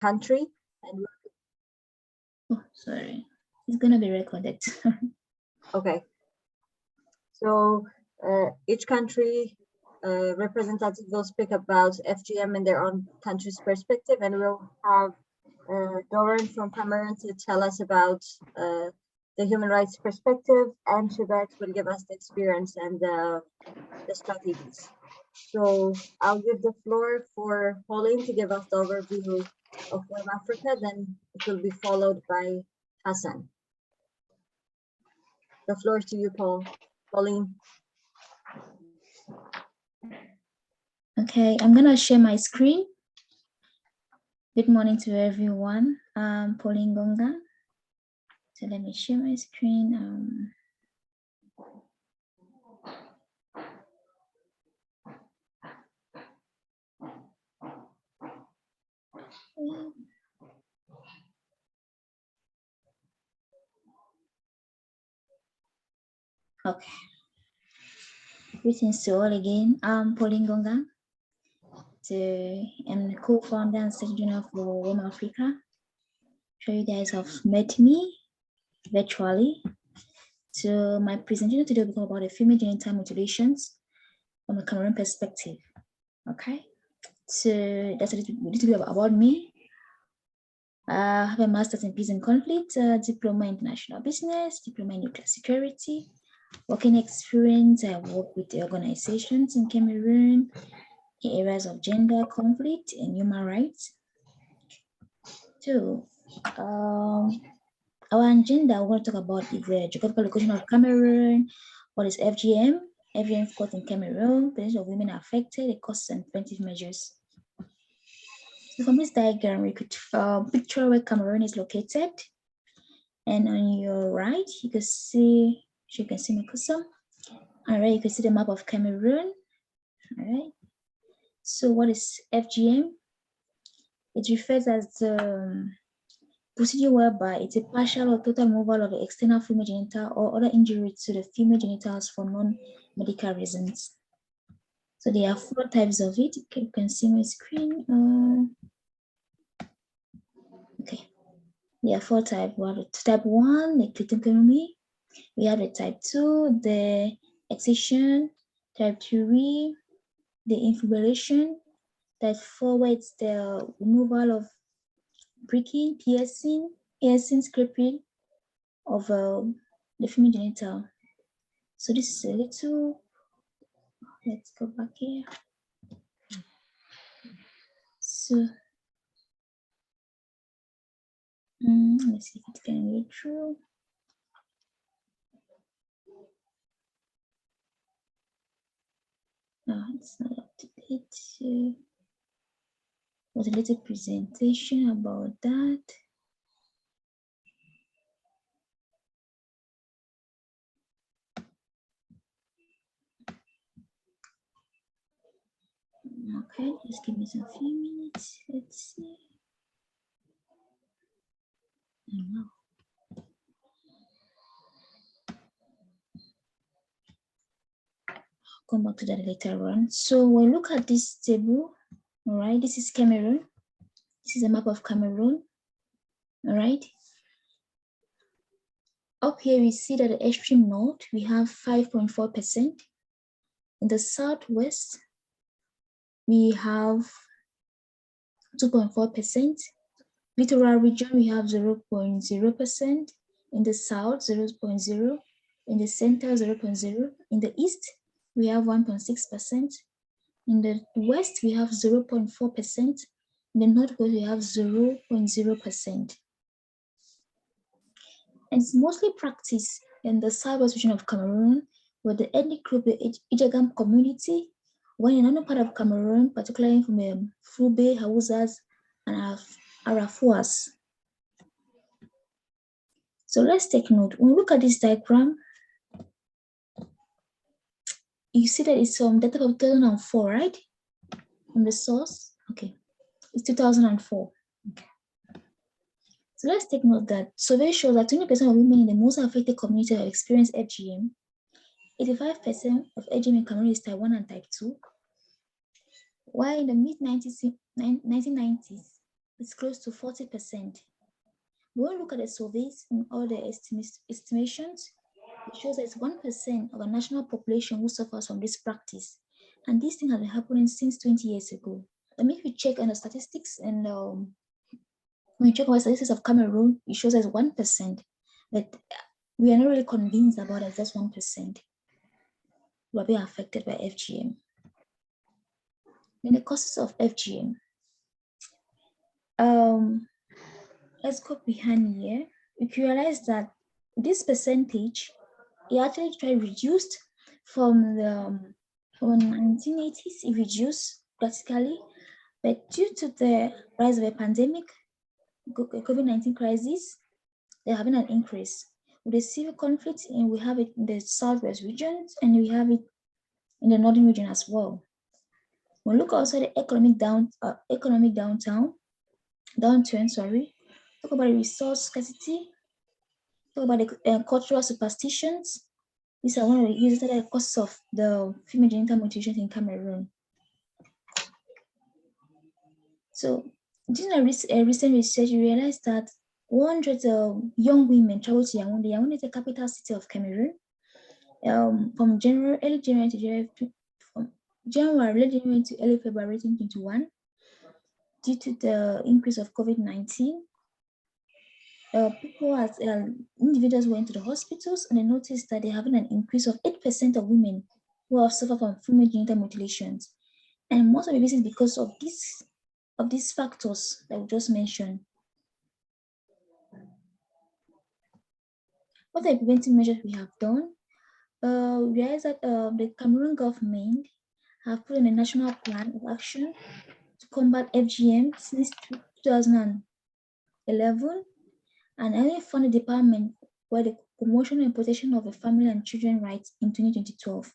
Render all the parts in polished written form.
country. And oh, sorry, it's gonna be recorded. okay, so each country representative will speak about FGM in their own country's perspective, and we'll have Doran from Cameroon to tell us about the human rights perspective, and Tibet will give us the experience and the strategies. So I'll give the floor for Pauline to give us the overview of Web Africa, then it will be followed by Hassan. The floor is to you, Pauline. Okay, I'm gonna share my screen. Good morning to everyone. I'm Pauline Gonga. So let me share my screen. Okay. Greetings to all again. I'm Pauline Gonga. I'm the co-founder and secretary of Web Africa. Sure you guys have met me virtually. So my presentation today will be about the female genital mutilations from a Cameroon perspective. Okay. So that's a little bit about me. I have a master's in peace and conflict, diploma in international business, diploma in nuclear security, working experience. I work with the organizations in Cameroon in areas of gender conflict and human rights. So, our agenda, we're going to talk about is the geographical location of Cameroon, what is FGM, FGM of course in Cameroon, position of women affected, the costs and preventive measures. So from this diagram, we could picture where Cameroon is located. And on your right, you can see my cursor. All right, you can see the map of Cameroon. All right. So what is FGM? It refers as the procedure whereby it's a partial or total removal of the external female genital or other injury to the female genitals for non-medical reasons. So there are 4 types of it. You can see my screen. Okay. There are 4 types. We have type 1, the clitoectomy. We have the type 2, the excision. Type 3, the infibulation. Type 4, where it's the removal of pricking, piercing, scraping of the female genital. So this is a little, let's go back here. So let's see if it can get through. No, it's not up to date. Was a little presentation about that. Okay, just give me some few minutes. Let's see. No. Come back to that later on. So when we look at this table, all right, this is Cameroon. This is a map of Cameroon. All right. Up here, we see that the extreme north, we have 5.4%. In the southwest, we have 2.4%. Littoral region, we have 0.0%. In the south, 0.0. In the center, 0.0. In the east, we have 1.6%. In the west, we have 0.4%. In the northwest, we have 0.0%. And it's mostly practiced in the southwest region of Cameroon, where the ethnic group, the Ijagam community, when in another part of Cameroon, particularly from Fulbe, Hausas, and Arafuas. So let's take note. When we look at this diagram, you see that it's from data of 2004, right? From the source, okay. It's 2004. Okay. So let's take note that survey shows that 20% of women in the most affected community have experienced FGM. 85% of FGM in Cameroon is type 1 and type 2. While in the mid-1990s, It's close to 40%. When we look at the surveys and all the estimations, it shows that it's 1% of the national population who suffers from this practice. And this thing has been happening since 20 years ago. And if you check on the statistics and when you check on the statistics of Cameroon, it shows as 1%. But we are not really convinced about it, just 1% who are being affected by FGM. Then the causes of FGM. Let's go behind here. You can realize that this percentage, it actually reduced from the 1980s, it reduced drastically, but due to the rise of a pandemic, COVID-19 crisis, they're having an increase. With the civil conflict, and we have it in the southwest region, and we have it in the northern region as well. When we look also at the economic downturn, talk about the resource scarcity, talk about the cultural superstitions. These are one of the uses that are the causes of the female genital mutilation in Cameroon. So, during a recent research, you realized that 100 young women traveled to Yaoundé. Yaoundé is the capital city of Cameroon. From early January to early February 2021, due to the increase of COVID-19, individuals went to the hospitals and they noticed that they're having an increase of 8% of women who have suffered from female genital mutilations. And most of the reasons because of these factors that we just mentioned. What are the preventive measures we have done? We realize that the Cameroon government have put in a national plan of action to combat FGM since 2011, and only funded the department for the promotion and protection of the family and children rights in 2012.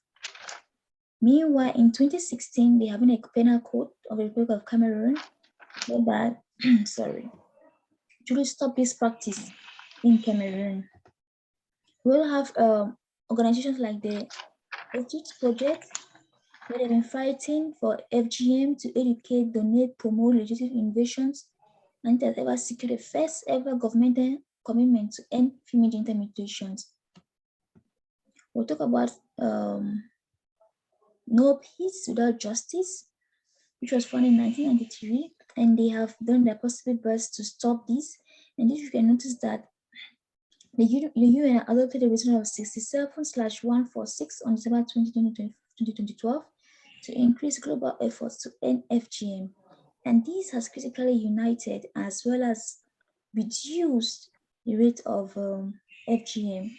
Meanwhile, in 2016, they have a penal code of the Republic of Cameroon whereby, to stop this practice in Cameroon. We'll have organizations like the Youth Project, where they've been fighting for FGM to educate, donate, promote legislative innovations, and it has ever secured the first ever governmental commitment to end female genital mutilations. We'll talk about No Peace Without Justice, which was founded in 1993, and they have done their possible best to stop this. And if you can notice that the UN adopted a resolution of 67/146 on December 2012 to increase global efforts to end FGM. And this has critically united as well as reduced the rate of FGM.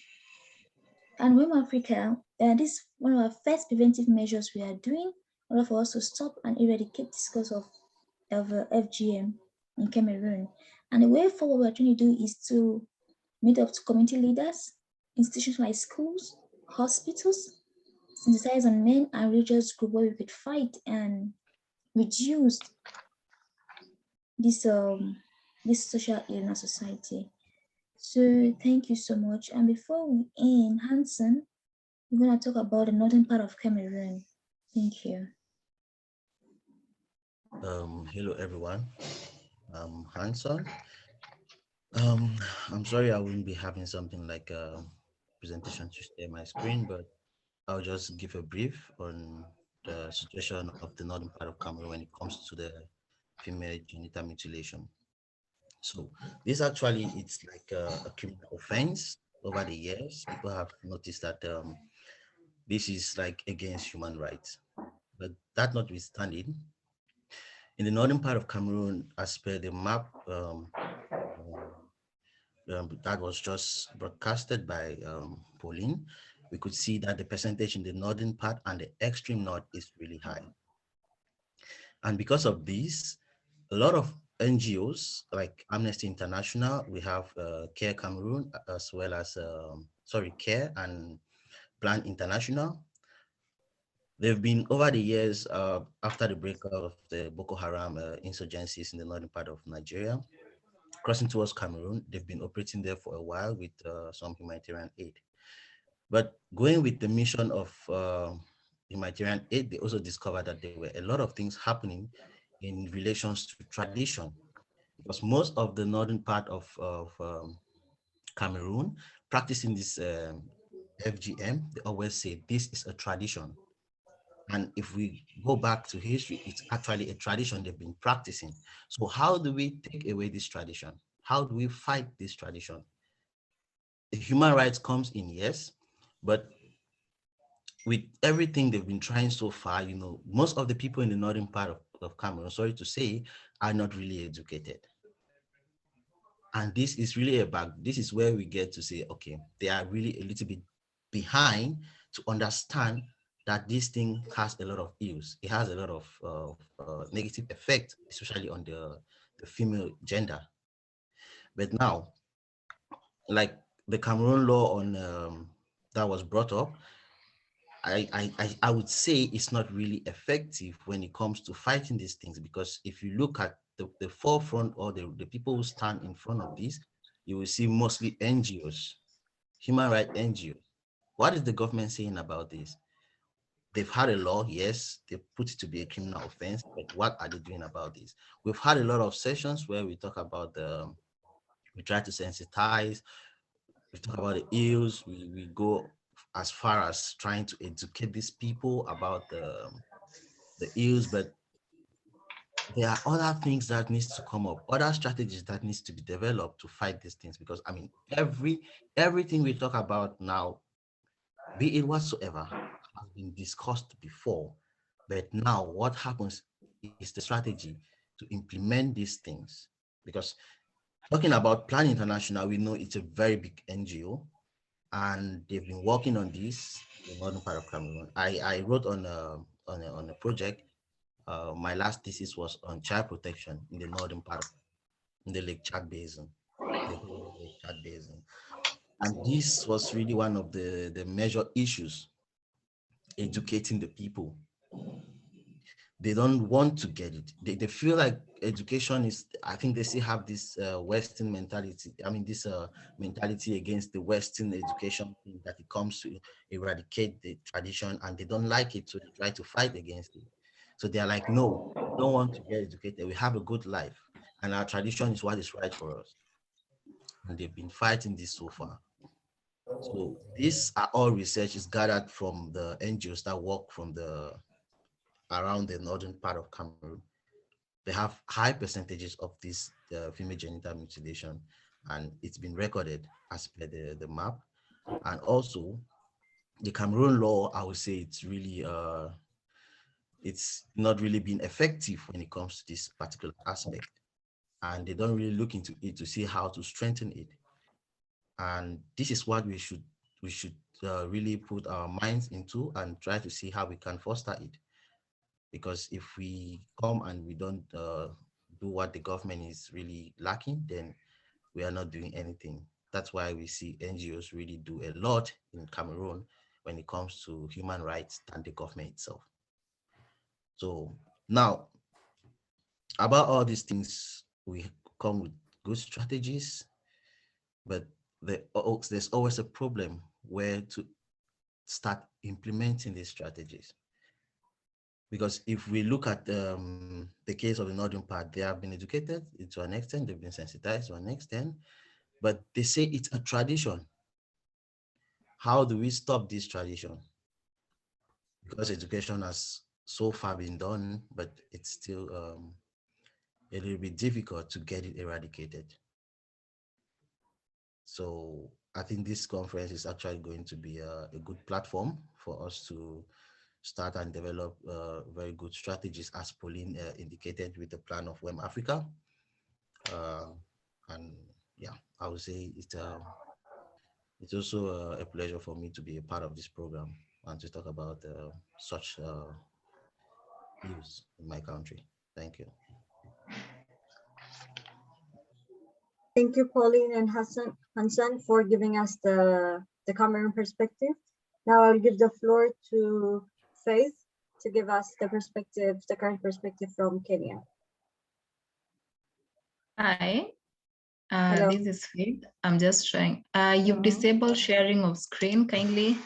And Women Africa, this is one of our first preventive measures we are doing in order for us to stop and eradicate this cause of FGM in Cameroon. And the way forward we're trying to do is to meet up to community leaders, institutions like schools, hospitals, sensitize on men and religious group where we could fight and reduce this social ill in our society. So thank you so much. And before we end, Hanson, we're going to talk about the northern part of Cameroon. Thank you. Hello everyone. I'm Hanson. I'm sorry I wouldn't be having something like a presentation to share my screen, but I'll just give a brief on the situation of the northern part of Cameroon when it comes to the female genital mutilation. So this actually, it's like a criminal offense over the years. People have noticed that this is like against human rights. But that notwithstanding, in the northern part of Cameroon, as per the map that was just broadcasted by Pauline, we could see that the percentage in the northern part and the extreme north is really high. And because of this, a lot of NGOs like Amnesty International, we have CARE Cameroon, as well as, CARE and Plan International. They've been over the years, after the breakup of the Boko Haram insurgencies in the northern part of Nigeria, crossing towards Cameroon. They've been operating there for a while with some humanitarian aid. But going with the mission of humanitarian aid, they also discovered that there were a lot of things happening in relations to tradition. because most of the northern part of Cameroon practicing this FGM, they always say this is a tradition. And if we go back to history, it's actually a tradition they've been practicing. So how do we take away this tradition? How do we fight this tradition? The human rights comes in, yes, but with everything they've been trying so far, you know, most of the people in the northern part of Cameroon, sorry to say, are not really educated. And this is really this is where we get to say, okay, they are really a little bit behind to understand that this thing has a lot of ills. It has a lot of negative effect, especially on the female gender. But now, like the Cameroon law on that was brought up, I would say it's not really effective when it comes to fighting these things, because if you look at the forefront, or the people who stand in front of this, you will see mostly NGOs, human rights NGOs. What is the government saying about this? They've had a law, yes, they put it to be a criminal offense, but what are they doing about this? We've had a lot of sessions where we talk about we try to sensitize, we talk about the ills, we go as far as trying to educate these people about the ills, but there are other things that needs to come up, other strategies that needs to be developed to fight these things. Because I mean, everything we talk about now, be it whatsoever, has been discussed before, but now what happens is the strategy to implement these things. Because talking about Plan International, we know it's a very big NGO, and they've been working on this in the northern part of Cameroon. I wrote on a project. My last thesis was on child protection in the northern part, in the Lake Chad Basin, the whole Lake Chad Basin. And this was really one of the major issues, educating the people. They don't want to get it. They feel like education is, I think they still have this Western mentality. I mean, this mentality against the Western education thing, that it comes to eradicate the tradition, and they don't like it, so they try to fight against it. So they're like, no, we don't want to get educated. We have a good life, and our tradition is what is right for us. And they've been fighting this so far. So these are all research is gathered from the NGOs that work from around the northern part of Cameroon. They have high percentages of this female genital mutilation, and it's been recorded as per the map. And also the Cameroon law, I would say it's really it's not really been effective when it comes to this particular aspect, and they don't really look into it to see how to strengthen it. And this is what we should really put our minds into and try to see how we can foster it. Because if we come and we don't do what the government is really lacking, then we are not doing anything. That's why we see NGOs really do a lot in Cameroon when it comes to human rights than the government itself. So now, about all these things, we come with good strategies, but there's always a problem where to start implementing these strategies. Because if we look at the case of the northern part, they have been educated to an extent, they've been sensitized to an extent, but they say it's a tradition. How do we stop this tradition? Because education has so far been done, but it's still a little bit difficult to get it eradicated. So I think this conference is actually going to be a good platform for us to start and develop very good strategies, as Pauline indicated, with the plan of WEM Africa. And yeah, I would say it's also a pleasure for me to be a part of this program and to talk about such news in my country. Thank you. Thank you, Pauline and Hassan, for giving us the Cameroon perspective. Now I'll give the floor to Faith to give us the current perspective from Kenya. Hi, Hello. this is Faith. I'm just trying. You've disabled sharing of screen. Kindly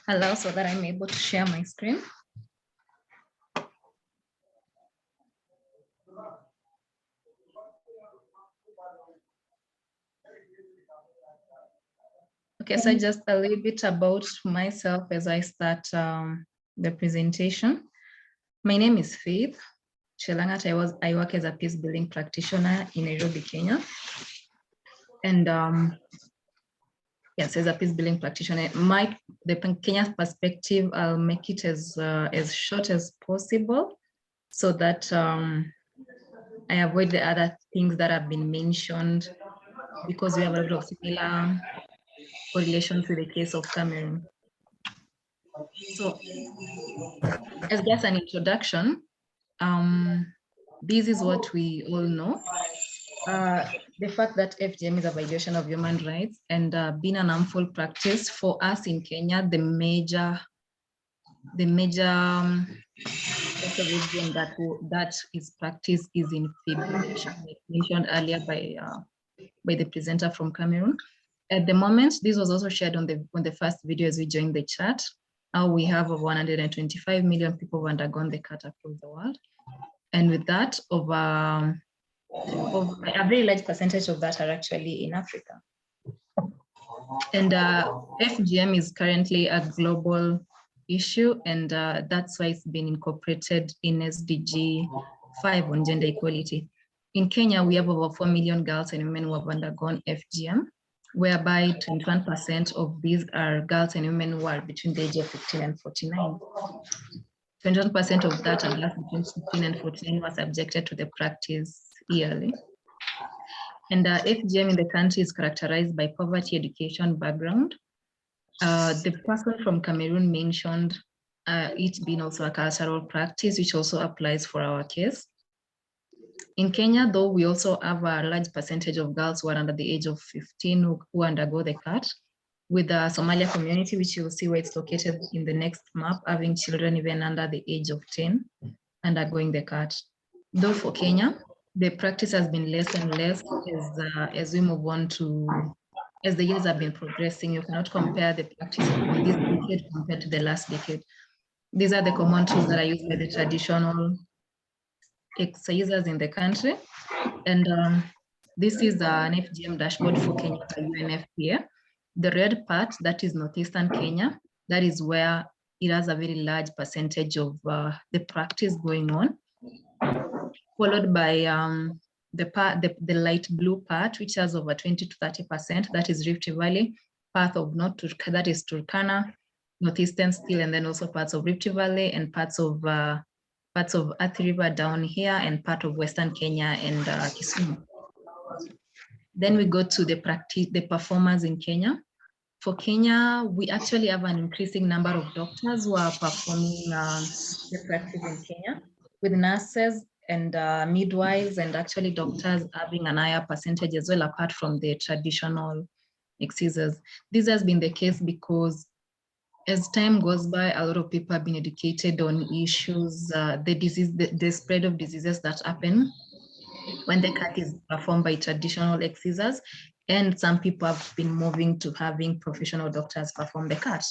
allow so that I'm able to share my screen. Okay, so just a little bit about myself as I start the presentation. My name is Faith Chelangat. I work as a peace building practitioner in Nairobi, Kenya. And yes, as a peace building practitioner, the Kenya perspective, I'll make it as short as possible so that I avoid the other things that have been mentioned, because we have a lot of similar correlations with the case of Cameroon. So as just an introduction, this is what we all know. The fact that FGM is a violation of human rights and being an harmful practice for us in Kenya, the major FGM that is practiced is in fibrillation, mentioned earlier by the presenter from Cameroon. At the moment, this was also shared on the first video as we joined the chat. We have over 125 million people who have undergone the CAT across the world. And with that, of a very large percentage of that are actually in Africa. And FGM is currently a global issue, and that's why it's been incorporated in SDG 5 on gender equality. In Kenya, we have over 4 million girls and women who have undergone FGM, whereby 21% of these are girls and women who are between the age of 15 and 49. 21% of that are girls between 15 and 49 who are subjected to the practice yearly. And FGM in the country is characterized by poverty, education, background. The person from Cameroon mentioned it being also a cultural practice, which also applies for our case. In Kenya, though, we also have a large percentage of girls who are under the age of 15 who undergo the CAT, with the Somalia community, which you'll see where it's located in the next map, having children even under the age of 10 undergoing the CAT. Though for Kenya, the practice has been less and less as we move on as the years have been progressing. You cannot compare the practice of this decade compared to the last decade. These are the common tools that are used by the traditional exercisers in the country. And this is an FGM dashboard for Kenya by UNFPA. The red part, that is northeastern Kenya. That is where it has a very large percentage of the practice going on, followed by the light blue part, which has over 20 to 30%. That is Rift Valley, part of that is Turkana, northeastern still, and then also parts of Rift Valley and parts of Athi River down here, and part of Western Kenya and Kisumu. Then we go to the performers in Kenya. For Kenya, we actually have an increasing number of doctors who are performing the practice in Kenya, with nurses and midwives, and actually doctors having an higher percentage as well, apart from the traditional excisors. This has been the case because as time goes by, a lot of people have been educated on issues, the spread of diseases that happen when the CAT is performed by traditional excisors, and some people have been moving to having professional doctors perform the CAT.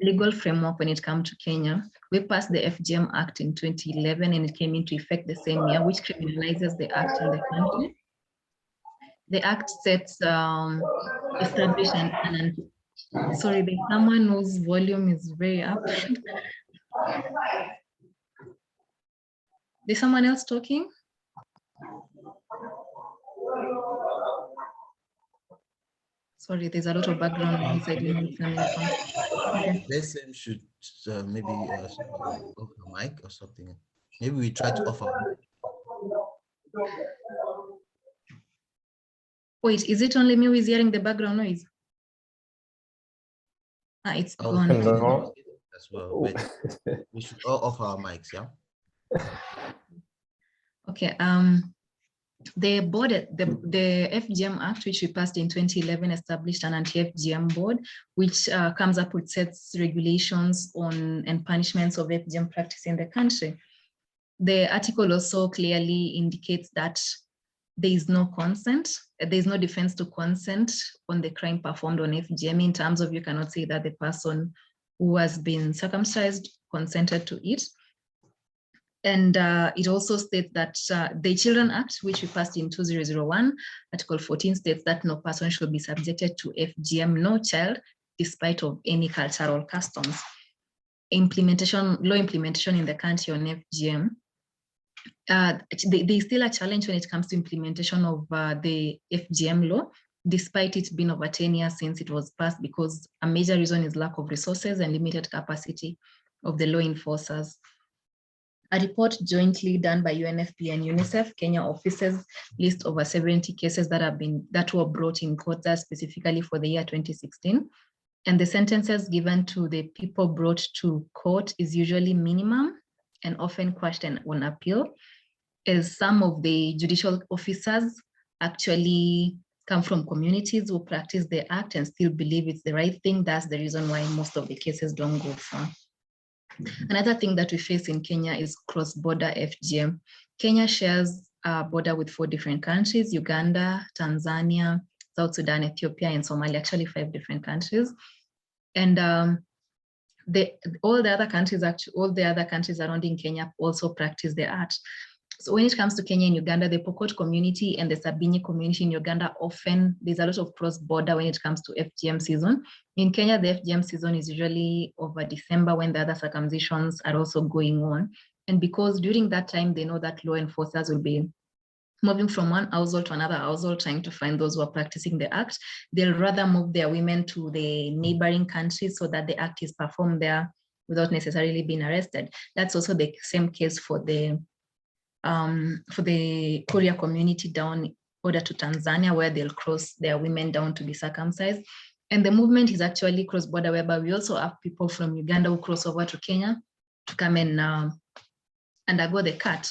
Legal framework when it comes to Kenya, we passed the FGM Act in 2011, and it came into effect the same year, which criminalizes the act in the country. The act sets established sorry, there's someone whose volume is very up. There's someone else talking? Sorry, there's a lot of background noise. I don't know where it's coming from. Okay. This should maybe off the mic or something. Maybe we try to offer. Wait, is it only me who is hearing the background noise? It's gone. As well, but we should all off our mics, yeah? Okay. The FGM Act, which we passed in 2011, established an anti-FGM board, which comes up with sets regulations on and punishments of FGM practice in the country. The article also clearly indicates that there is no consent, there is no defense to consent on the crime performed on FGM, in terms of you cannot say that the person who has been circumcised consented to it. And it also states that the Children Act, which we passed in 2001, Article 14 states that no person should be subjected to FGM, no child, despite of any cultural customs. Law implementation in the country on FGM. There's still a challenge when it comes to implementation of the FGM law, despite it being over 10 years since it was passed, because a major reason is lack of resources and limited capacity of the law enforcers. A report jointly done by UNFP and UNICEF Kenya offices list over 70 cases that were brought in court specifically for the year 2016. And the sentences given to the people brought to court is usually minimum and often questioned on appeal, as some of the judicial officers actually come from communities who practice the act and still believe it's the right thing. That's the reason why most of the cases don't go far. Another thing that we face in Kenya is cross-border FGM. Kenya shares a border with 4 different countries: Uganda, Tanzania, South Sudan, Ethiopia, and Somalia, actually 5 different countries. And all the other countries around in Kenya also practice the art. So when it comes to Kenya and Uganda, the Pokot community and the Sabini community in Uganda, often there's a lot of cross-border when it comes to FGM season. In Kenya, the FGM season is usually over December, when the other circumcisions are also going on. And because during that time, they know that law enforcers will be moving from one household to another household, trying to find those who are practicing the act, they'll rather move their women to the neighboring countries so that the act is performed there without necessarily being arrested. That's also the same case for the Kuria community down order to Tanzania, where they'll cross their women down to be circumcised. And the movement is actually cross-border, whereby we also have people from Uganda who cross over to Kenya to come and undergo the cut.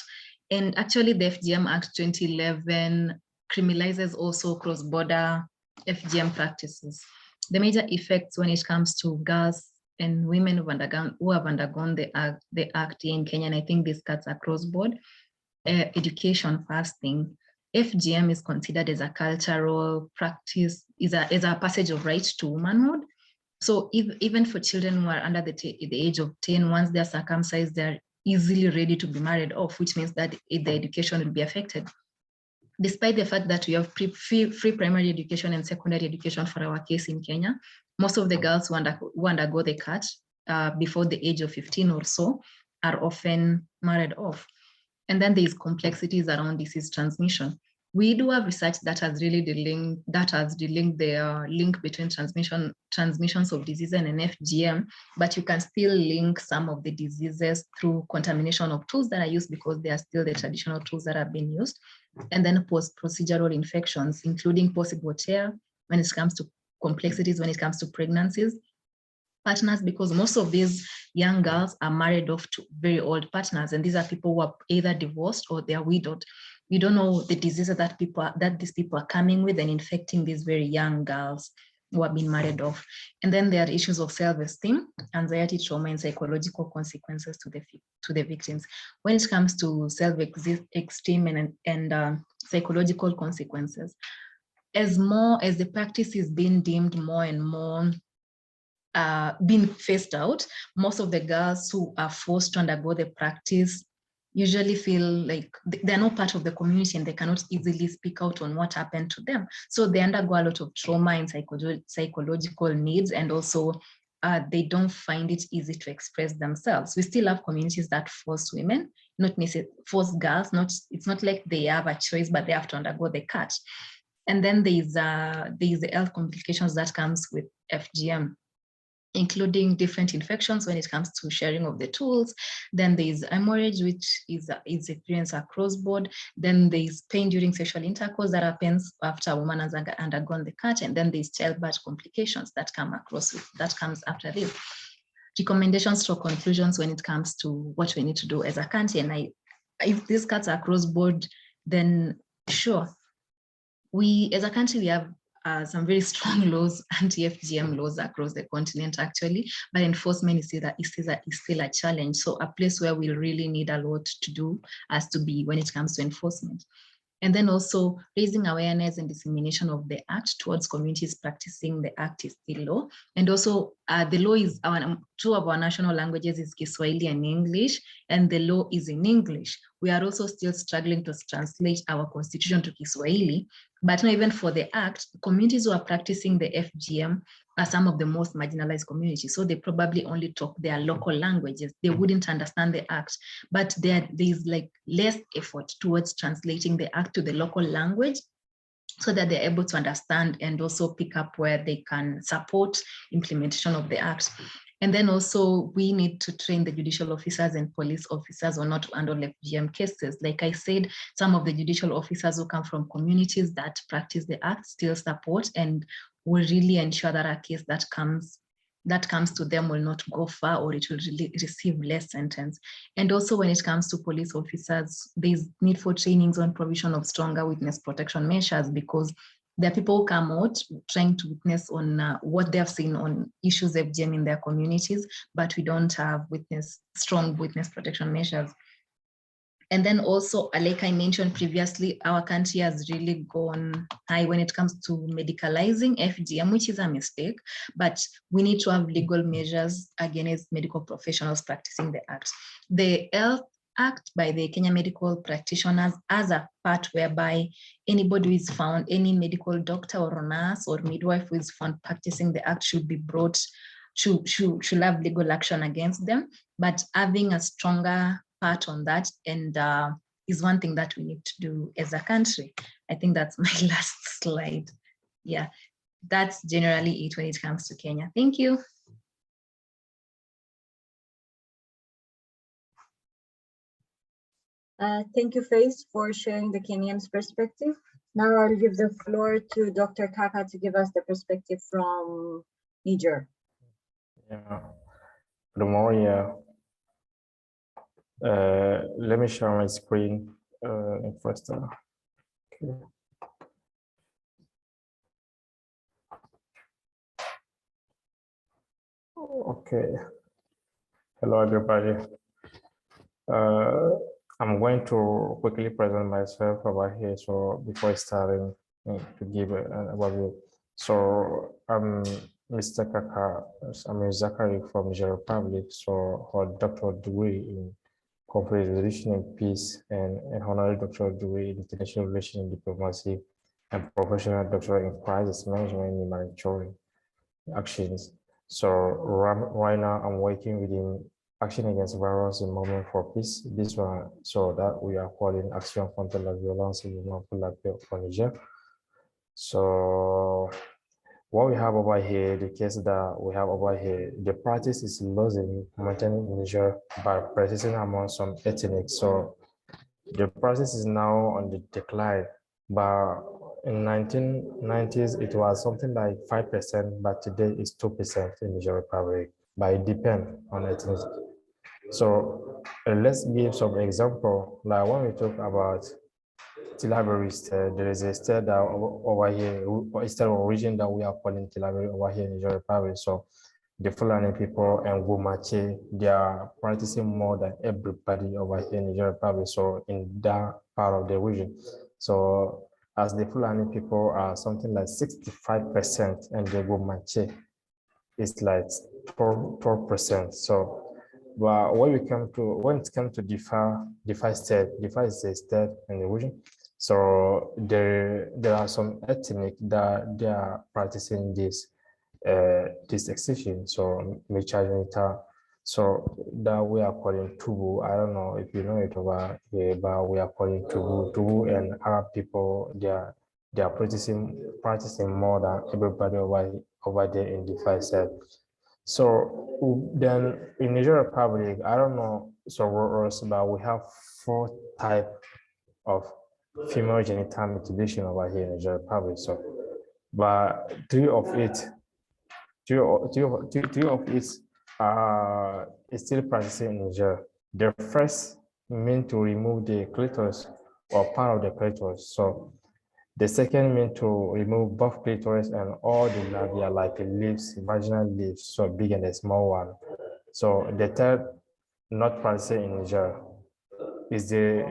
And actually the FGM Act 2011 criminalizes also cross-border FGM practices. The major effects when it comes to girls and women who have undergone the act in Kenya, and I think this cuts across board. Education fasting. FGM is considered as a cultural practice, is a passage of right to womanhood. So even for children who are under the age of 10, once they're circumcised, they're easily ready to be married off, which means that the education will be affected. Despite the fact that we have free primary education and secondary education for our case in Kenya, most of the girls who undergo the cut before the age of 15 or so are often married off. And then there's complexities around disease transmission. We do have research that has really delinked the link between transmissions of diseases and FGM, but you can still link some of the diseases through contamination of tools that are used, because they are still the traditional tools that have been used. And then post-procedural infections, including possible tear when it comes to complexities, when it comes to pregnancies, partners, because most of these young girls are married off to very old partners, and these are people who are either divorced or they are widowed. We don't know the diseases that these people are coming with and infecting these very young girls who have been married off. And then there are issues of self-esteem, anxiety, trauma, and psychological consequences to the victims. When it comes to self-esteem and psychological consequences, as the practice is being deemed more and more being phased out, most of the girls who are forced to undergo the practice usually feel like they're not part of the community and they cannot easily speak out on what happened to them. So they undergo a lot of trauma and psychological needs, and also they don't find it easy to express themselves. We still have communities that force women, not necessarily force girls, it's not like they have a choice, but they have to undergo the cut. And then there's the health complications that comes with FGM, including different infections when it comes to sharing of the tools. Then there's hemorrhage, which is experienced across board. Then there's pain during sexual intercourse that happens after a woman has undergone the cut. And then there's childbirth complications that comes after this. Recommendations or conclusions when it comes to what we need to do as a country. And if these cuts are across board, then sure, we as a country, we have some very strong laws, anti-FGM laws across the continent actually, but enforcement is still a challenge. So a place where we really need a lot to do has to be when it comes to enforcement. And then also raising awareness and dissemination of the act towards communities practicing the act is still low. And also the law is, two of our national languages is Kiswahili and English, and the law is in English. We are also still struggling to translate our constitution to Kiswahili, but not even for the act, communities who are practicing the FGM are some of the most marginalized communities. So they probably only talk their local languages. They wouldn't understand the act, but there's like less effort towards translating the act to the local language so that they're able to understand and also pick up where they can support implementation of the act. And then also we need to train the judicial officers and police officers on not to handle FGM cases. Like I said, some of the judicial officers who come from communities that practice the act still support and will really ensure that a case that comes to them will not go far, or it will really receive less sentence. And also when it comes to police officers, there's need for trainings on provision of stronger witness protection measures, because there are people who come out trying to witness on what they've seen on issues of FGM in their communities, but we don't have strong witness protection measures. And then also, like I mentioned previously, our country has really gone high when it comes to medicalizing FGM, which is a mistake, but we need to have legal measures against medical professionals practicing the act. The Health Act by the Kenya Medical Practitioners as a part whereby anybody who is found, any medical doctor or nurse or midwife who is found practicing the act should be brought, should have legal action against them, but having a stronger part on that and is one thing that we need to do as a country. I think that's my last slide. Yeah, that's generally it when it comes to Kenya. Thank you. Thank you, Faith, for sharing the Kenyan's perspective. Now I'll give the floor to Dr. Kaka to give us the perspective from Niger. Yeah. Good morning. Let me share my screen first. Okay. Okay. Hello, everybody. I'm going to quickly present myself over here. So before starting to give an overview. So I'm Mr. Kaka. I'm Zachary from Niger Republic. So hold doctoral degree in conflict resolution and peace, and an honorary doctoral degree in international relations and diplomacy, and professional doctorate in crisis management and humanitarian actions. So right now I'm working within Action Against Violence in Movement for Peace. This one, so that we are calling Action contre la violence et mouvement pour la paix for Niger. So what we have over here, the case that we have over here, the practice is losing maintaining in Niger by persisting among some ethnics. So the practice is now on the decline. But in 1990s, it was something like 5%, but today it's 2% in Niger Republic. But it depends on ethnicity. So let's give some example. Like when we talk about Tilaberi state, there is a state that over here, a state or region that we are calling Tilaberi over here in Niger Republic. So the Fulani people and Gumache, they are practicing more than everybody over here in Niger Republic. So in that part of the region. So as the Fulani people are something like 65%, and the Gumache is like 12%. So, but when it comes to DeFi state, DeFi is a state in the region. So there are some ethnic that they are practicing this excision. So so that we are calling Tubu. I don't know if you know it over here, but we are calling Tubu and Arab people. They are practicing more than everybody over there in DeFi state. So then in Niger Republic, I don't know, but we have 4 types of female genital mutilation over here in Niger Republic. So, but 3 of it is still practicing in Niger. The first mean to remove the clitoris or part of the clitoris. So the second mean to remove both clitoris and all the labia, like the leaves, vaginal leaves, so big and the small one. So the third, not practicing in Niger. is the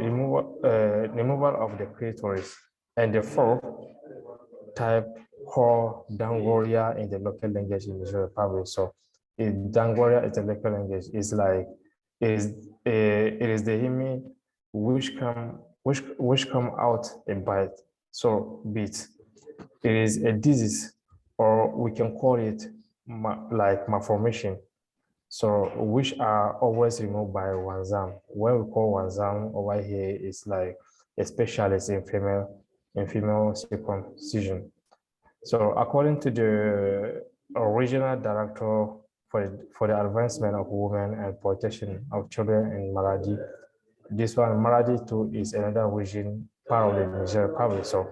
removal of the clitoris, and the fourth type called Dangoria in the local language in Nigeria Republic. So Dangoria is the local language. It's like it is the hemi which come out a bite. So bit. It is a disease, or we can call it like malformation. So which are always removed by Wanzam. When we call Wanzam over here is like a specialist in female circumcision. So according to the original director for the advancement of women and protection of children in Maradi, this one, Maradi too, is another region part of the Niger Republic. So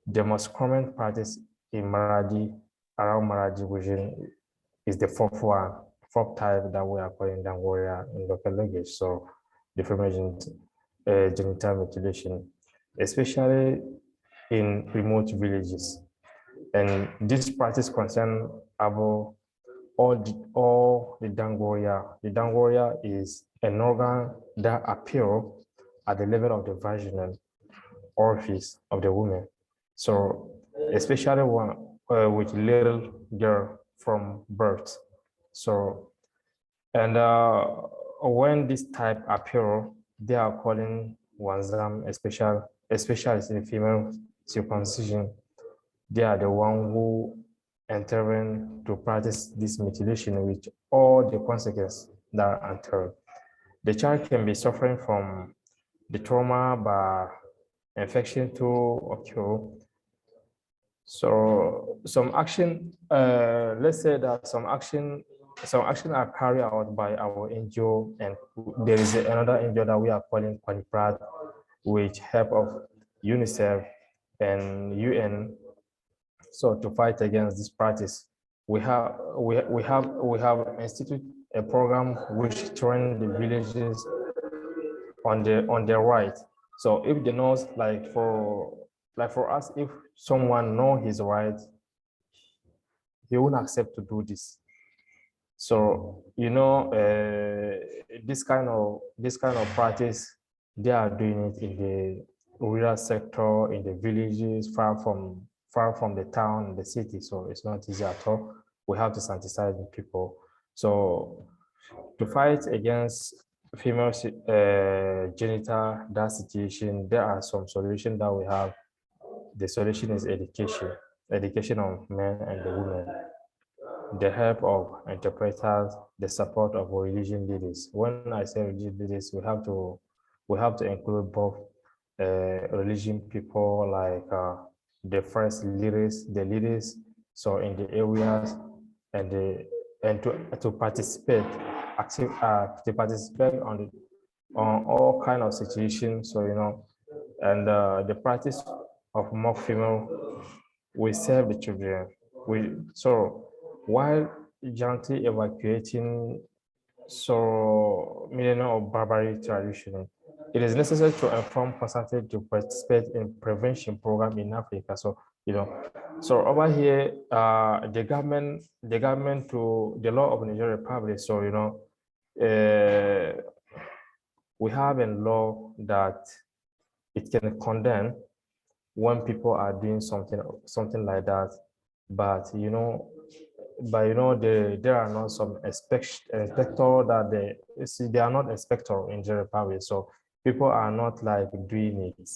the most common practice in Maradi, around Maradi region, is the fourth type that we are calling Dangoria in local language. So the female genital mutilation, especially in remote villages. And this practice concerns about all the Dangoria. The Dangoria is an organ that appears at the level of the vaginal orifice of the woman. So especially one with little girl from birth. So, and when this type appear, they are calling Wanzam especially in female circumcision. They are the one who intervene to practice this mutilation with all the consequences that are entailed. The child can be suffering from the trauma by infection to occur. So some action, let's say that some action are carried out by our NGO, and there is another NGO that we are calling Quaniprat, with help of UNICEF and UN. So to fight against this practice, we have instituted a program which train the villages on their right. So if they know, like for us, if someone know his right, he won't accept to do this. So this kind of practice, they are doing it in the rural sector, in the villages, far from the town, the city. So it's not easy at all. We have to sensitize the people. So to fight against female genital that situation, there are some solutions that we have. The solution is education of men and the women, the help of interpreters, the support of religion leaders. When I say religion leaders, we have to include both religion people, like the first leaders, the leaders, so in the areas, and to participate to participate on all kind of situations. So and the practice of mock female will save the children. So while gently evacuating millennia of barbaric tradition, it is necessary to inform consultants to participate in prevention program in Africa. So so over here, the government to the law of Nigeria Republic. So we have a law that it can condemn when people are doing something like that, but there are not some inspector that they are not inspector in the Republic. So people are not like doing it.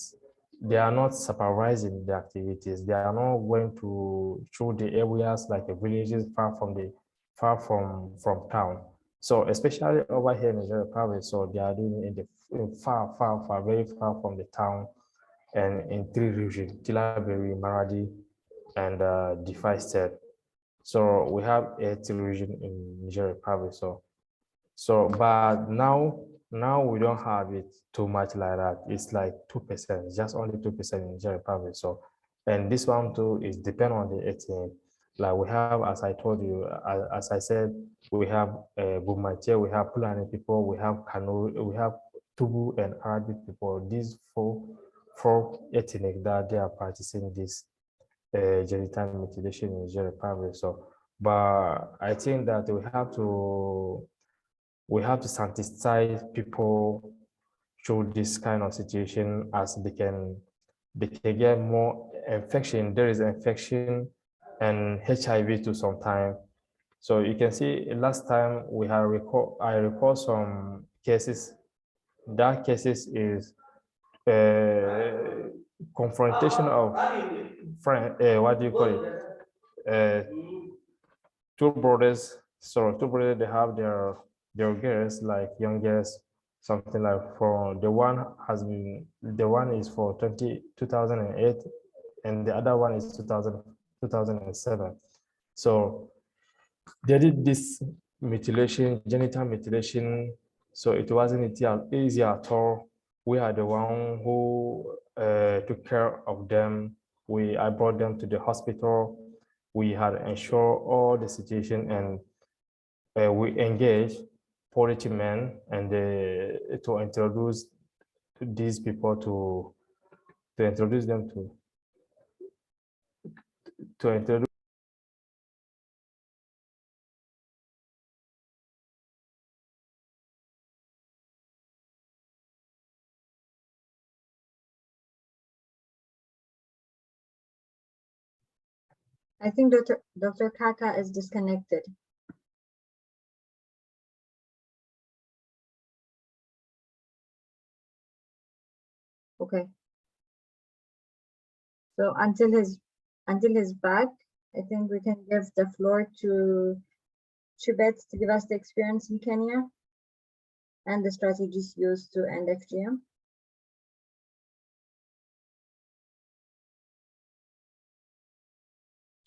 They are not supervising the activities. They are not going to through the areas like the villages far from town. So especially over here in the Republic, so they are doing it in the far, very far from the town, and in 3 regions: Tilaberi, Maradi, and Diffa State. So we have a region in Nigeria Republic. So but now we don't have it too much like that. It's like 2%, just only 2% in Nigeria Republic. So, and this one too is depend on the ethnic. Like we have, as I told you, as I said, we have Bumache, we have Fulani people, we have Kanu, we have Tubu and Arabic people. These four ethnic that they are practicing this genital mutilation in Nigeria Republic. So, but I think that we have to sensitize people through this kind of situation, as they can get more infection. There is infection and HIV too sometimes. So you can see last time we had I recall some cases. That cases is confrontation of friend. What do you call it? Two brothers. So two brothers, they have their girls, like young girls, something like, for the one has been, the one is for 2008, and the other one is 2007. So they did this mutilation, genital mutilation. So it wasn't easy at all. We are the one who took care of them. I brought them to the hospital. We had ensured all the situation, and we engaged policemen and to introduce these people to introduce them to introduce. I think Dr. Kaka is disconnected. Okay. So until he's back, I think we can give the floor to Chibet to give us the experience in Kenya and the strategies used to end FGM.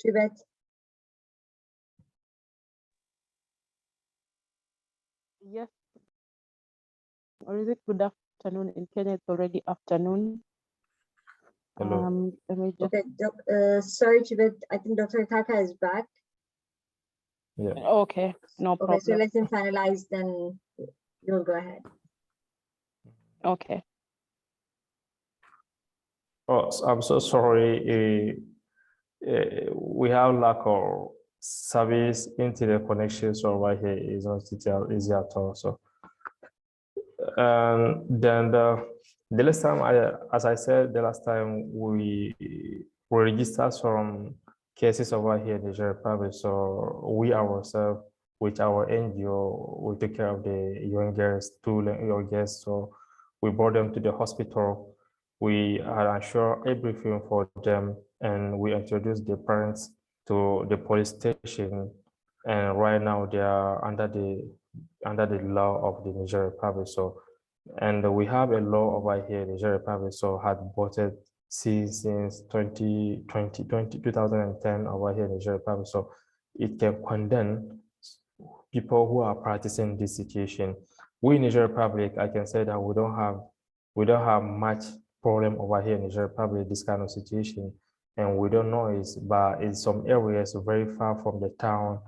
Chibet. Yes. Or is it good afternoon? In Kenya, it's already afternoon. Hello. Let me just. Okay, sorry, Chibet. I think Dr. Kaka is back. Yeah. Okay, no problem. Okay, so let him finalize, then you'll go ahead. Okay. Oh, I'm so sorry. We have lack of service, internet connections over here is not easy at all. So, then the last time, as I said, the last time we registered some cases over here in the Nigeria Republic. So we ourselves, with our NGO, we take care of the young girls, two young girls. So we brought them to the hospital. We had ensured everything for them, and we introduced the parents to the police station. And right now they are under the law of the Nigeria Republic. So, and we have a law over here in Nigeria Republic. So had voted since 2010 over here in Nigeria Republic. So it can condemn people who are practicing this situation. We in Nigeria Republic, I can say that we don't have much problem over here in Nigeria Republic, this kind of situation. And we don't know it, but in some areas very far from the town,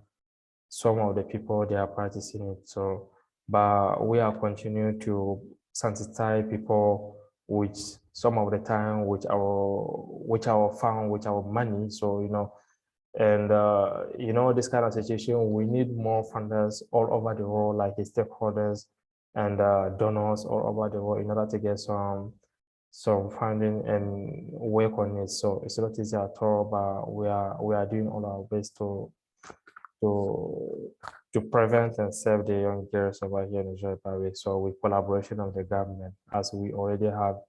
some of the people, they are practicing it. So, but we are continuing to sensitize people, which some of the time with our fund, with our money. So, and this kind of situation, we need more funders all over the world, like the stakeholders and donors all over the world, in order to get some funding and work on it. So it's not easy at all, but we are doing all our best to prevent and save the young girls over here in Nigeria Republic. So with collaboration of the government, as we already have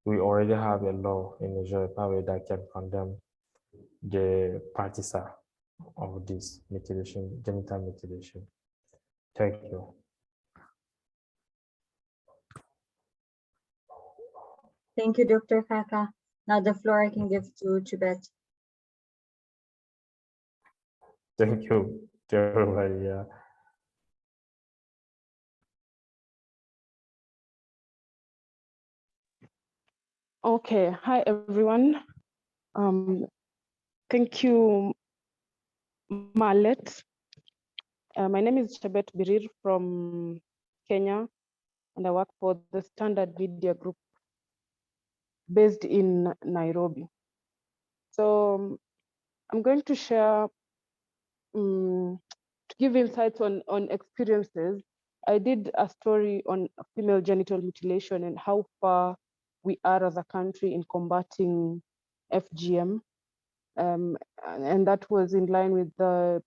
a law in Nigeria Republic that can condemn the practicer of this mutilation, genital mutilation. Thank you. Thank you, Dr. Kaka. Now the floor I can give to Chibet. Thank you to everybody. Yeah. Okay. Hi, everyone. Thank you, Marlet. My name is Chebet Birir from Kenya, and I work for the Standard Media Group based in Nairobi. So I'm going to share, to give insights on experiences I did a story on female genital mutilation and how far we are as a country in combating FGM. And that was in line with the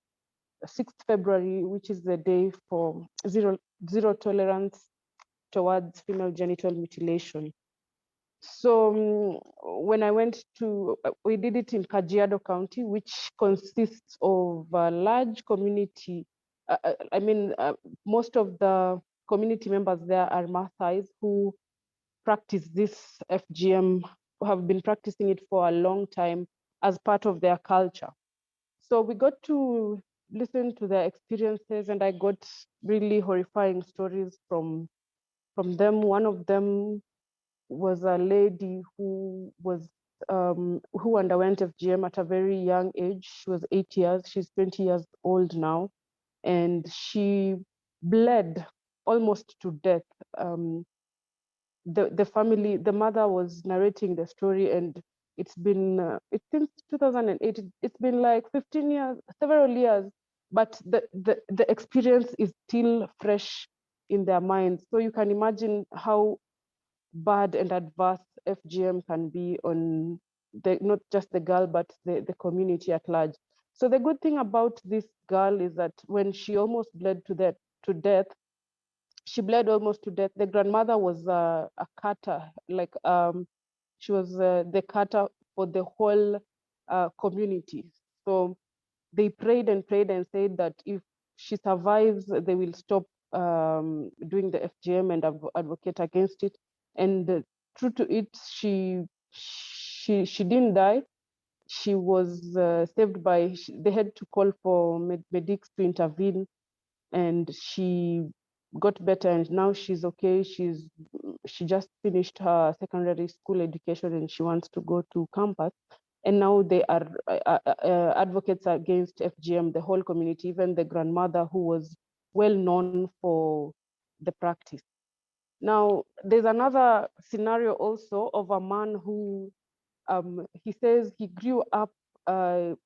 6th February, which is the day for zero tolerance towards female genital mutilation. So when I went to, we did it in Kajiado County, which consists of a large community. Most of the community members there are Maasais who practice this FGM, who have been practicing it for a long time as part of their culture. So we got to listen to their experiences, and I got really horrifying stories from them. One of them was a lady who underwent FGM at a very young age. She was 8 years. She's 20 years old now, and she bled almost to death. The family, the mother was narrating the story, and it's been since 2008. It's been like 15 years, several years, but the experience is still fresh in their minds. So you can imagine how bad and adverse FGM can be on not just the girl, but the community at large. So the good thing about this girl is that when she almost bled to death, she bled almost to death. The grandmother was a cutter, like she was the cutter for the whole community. So they prayed and said that if she survives, they will stop doing the FGM and advocate against it. And true to it, she didn't die. She was saved by, they had to call for medics to intervene, and she got better, and now she's okay. She just finished her secondary school education, and she wants to go to campus. And now they are advocates against FGM, the whole community, even the grandmother who was well known for the practice. Now, there's another scenario also of a man who, he says he grew up from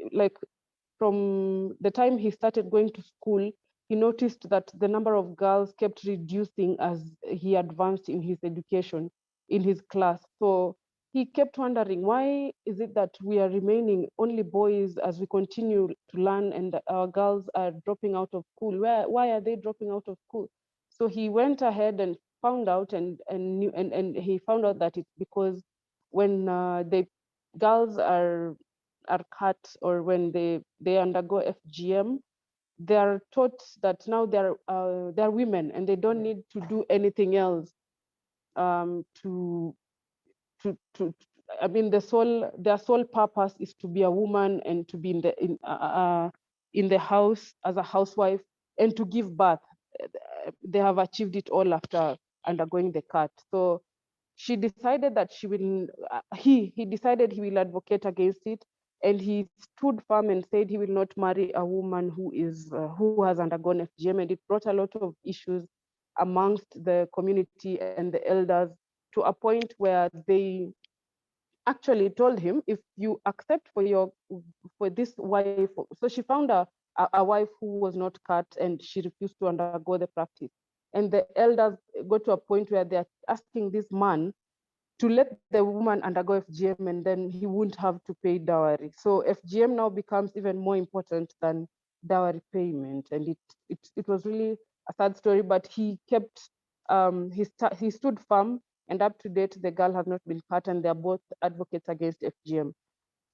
the time he started going to school. He noticed that the number of girls kept reducing as he advanced in his education, in his class. So he kept wondering, why is it that we are remaining only boys as we continue to learn, and our girls are dropping out of school? Why are they dropping out of school? So he went ahead and found out, and he found out that it's because when the girls are cut, or when they undergo FGM, they are taught that now they're women and they don't need to do anything else their sole purpose is to be a woman and to be in the house as a housewife and to give birth. They have achieved it all after undergoing the cut. So she decided that he decided he will advocate against it, and he stood firm and said he will not marry a woman who has undergone FGM, and it brought a lot of issues amongst the community and the elders, to a point where they actually told him, if you accept for this wife. So she found a wife who was not cut, and she refused to undergo the practice. And the elders got to a point where they're asking this man to let the woman undergo FGM, and then he wouldn't have to pay dowry. So FGM now becomes even more important than dowry payment. And it was really a sad story, but he kept, he stood firm, and up to date, the girl has not been cut, and they're both advocates against FGM.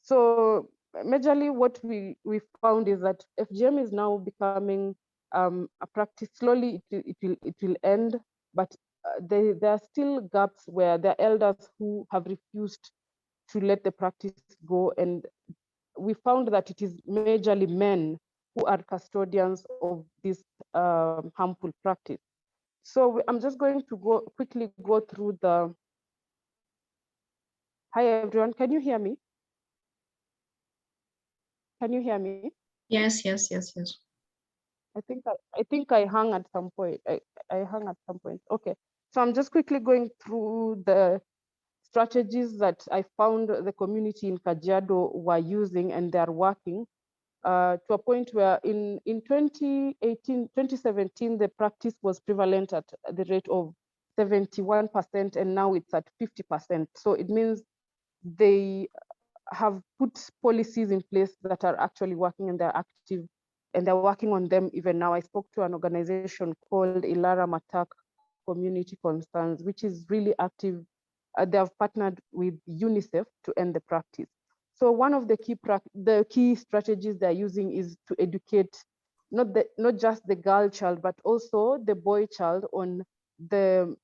So majorly what we found is that FGM is now becoming a practice. Slowly it will end, but there are still gaps where there are elders who have refused to let the practice go, and we found that it is majorly men who are custodians of this harmful practice. So I'm just going to quickly go through the. Hi everyone, can you hear me? Can you hear me? Yes. I think I hung at some point. I hung at some point. Okay. So I'm just quickly going through the strategies that I found the community in Kajiado were using, and they are working. to a point where in 2017, the practice was prevalent at the rate of 71%, and now it's at 50%. So it means they have put policies in place that are actually working, and they're active, and they're working on them even now. I spoke to an organization called Ilara Matak Community Concerns, which is really active. They have partnered with UNICEF to end the practice. So one of the key strategies they're using is to educate not just the girl child, but also the boy child on the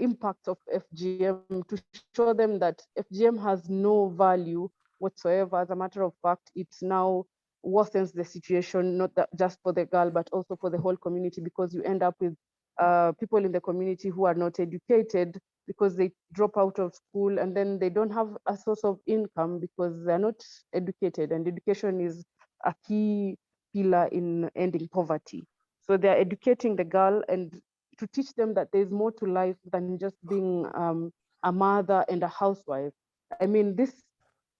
impact of FGM, to show them that FGM has no value whatsoever. As a matter of fact, it now worsens the situation, not just for the girl, but also for the whole community, because you end up with people in the community who are not educated because they drop out of school, and then they don't have a source of income because they're not educated, and education is a key pillar in ending poverty. So they're educating the girl and to teach them that there's more to life than just being a mother and a housewife. I mean, these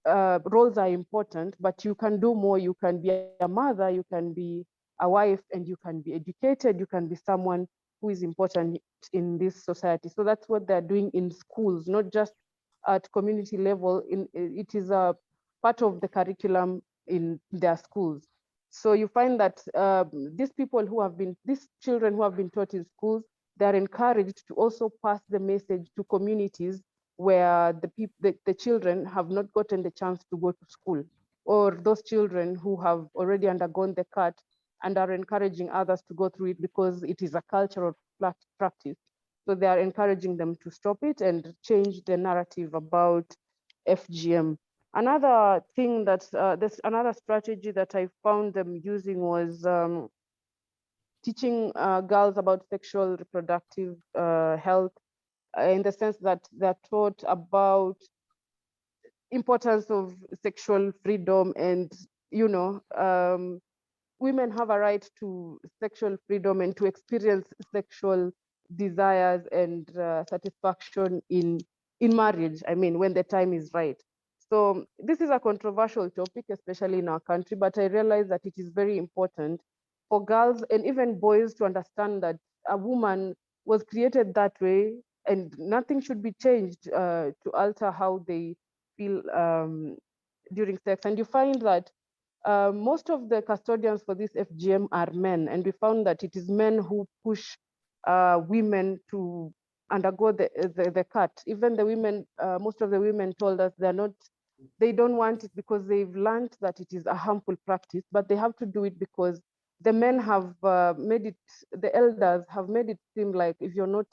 roles are important, but you can do more. You can be a mother, you can be a wife, and you can be educated, you can be someone who is important in this society. So that's what they're doing in schools, not just at community level. It is a part of the curriculum in their schools. So you find that these children who have been taught in schools, they're encouraged to also pass the message to communities where the children have not gotten the chance to go to school, or those children who have already undergone the cut and are encouraging others to go through it because it is a cultural practice. So they are encouraging them to stop it and change the narrative about FGM. Another thing that there's another strategy that I found them using was teaching girls about sexual reproductive health, in the sense that they're taught about importance of sexual freedom, and women have a right to sexual freedom and to experience sexual desires and satisfaction in marriage. I mean, when the time is right. So this is a controversial topic, especially in our country, but I realize that it is very important for girls and even boys to understand that a woman was created that way, and nothing should be changed to alter how they feel during sex. And you find that most of the custodians for this FGM are men, and we found that it is men who push women to undergo the cut. Even the women, most of the women told us they don't want it because they've learned that it is a harmful practice, but they have to do it because the men have the elders have made it seem like if you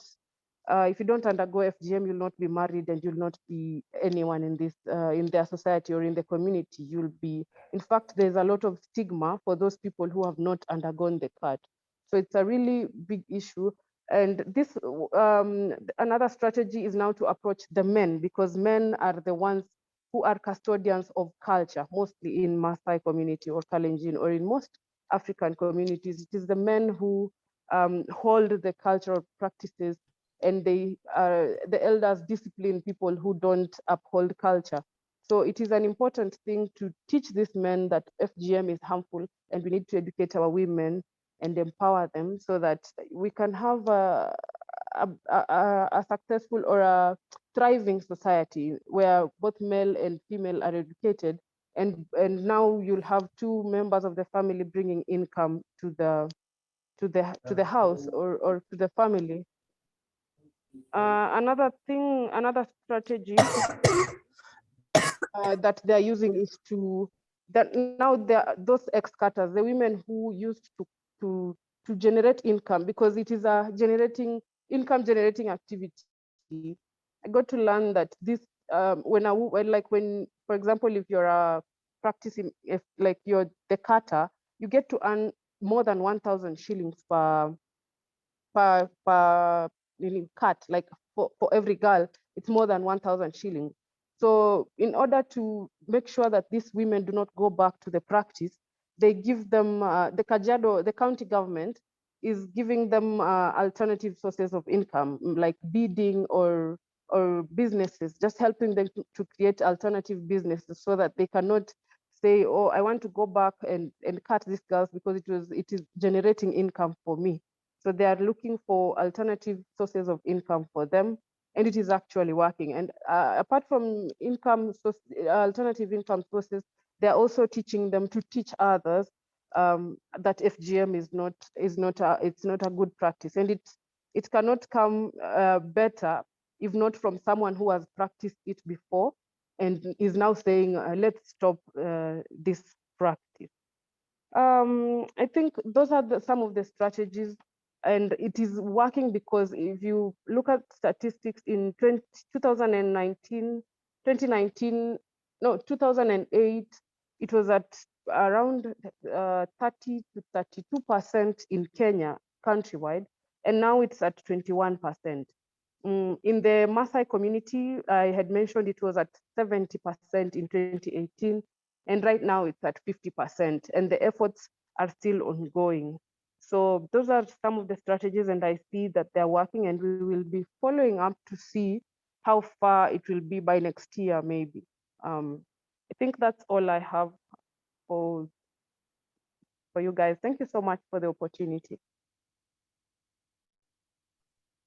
don't undergo FGM, you'll not be married and you'll not be anyone in this in their society or in the community. You'll be, in fact, there's a lot of stigma for those people who have not undergone the cut. So it's a really big issue. And this another strategy is now to approach the men, because men are the ones who are custodians of culture, mostly in Maasai community or Kalenjin or in most African communities. It is the men who hold the cultural practices, and the elders discipline people who don't uphold culture. So it is an important thing to teach these men that FGM is harmful, and we need to educate our women and empower them so that we can have a successful or a thriving society where both male and female are educated, and now you'll have two members of the family bringing income to the house or to the family. Another strategy that they're using is that now those ex-cutters, the women who used to generate income, because it is a income generating activity. I got to learn that this when for example, if you're practicing, if like you're the cutter, you get to earn more than 1,000 shillings per cut. Like for every girl, it's more than 1,000 shillings. So in order to make sure that these women do not go back to the practice, they give them, the Kajiado, the county government is giving them alternative sources of income, like beading or businesses, just helping them to create alternative businesses so that they cannot say, oh, I want to go back and cut these girls because it is generating income for me. So they are looking for alternative sources of income for them, and it is actually working. And apart from alternative income sources, they're also teaching them to teach others that FGM is not a good practice, and it cannot come better if not from someone who has practiced it before and is now saying, let's stop this practice. I think those are some of the strategies, and it is working because if you look at statistics in 2008, it was at around 30 to 32% in Kenya countrywide, and now it's at 21%. In the Maasai community, I had mentioned it was at 70% in 2018, and right now it's at 50%, and the efforts are still ongoing. So those are some of the strategies, and I see that they're working, and we will be following up to see how far it will be by next year, maybe. I think that's all I have for you guys. Thank you so much for the opportunity.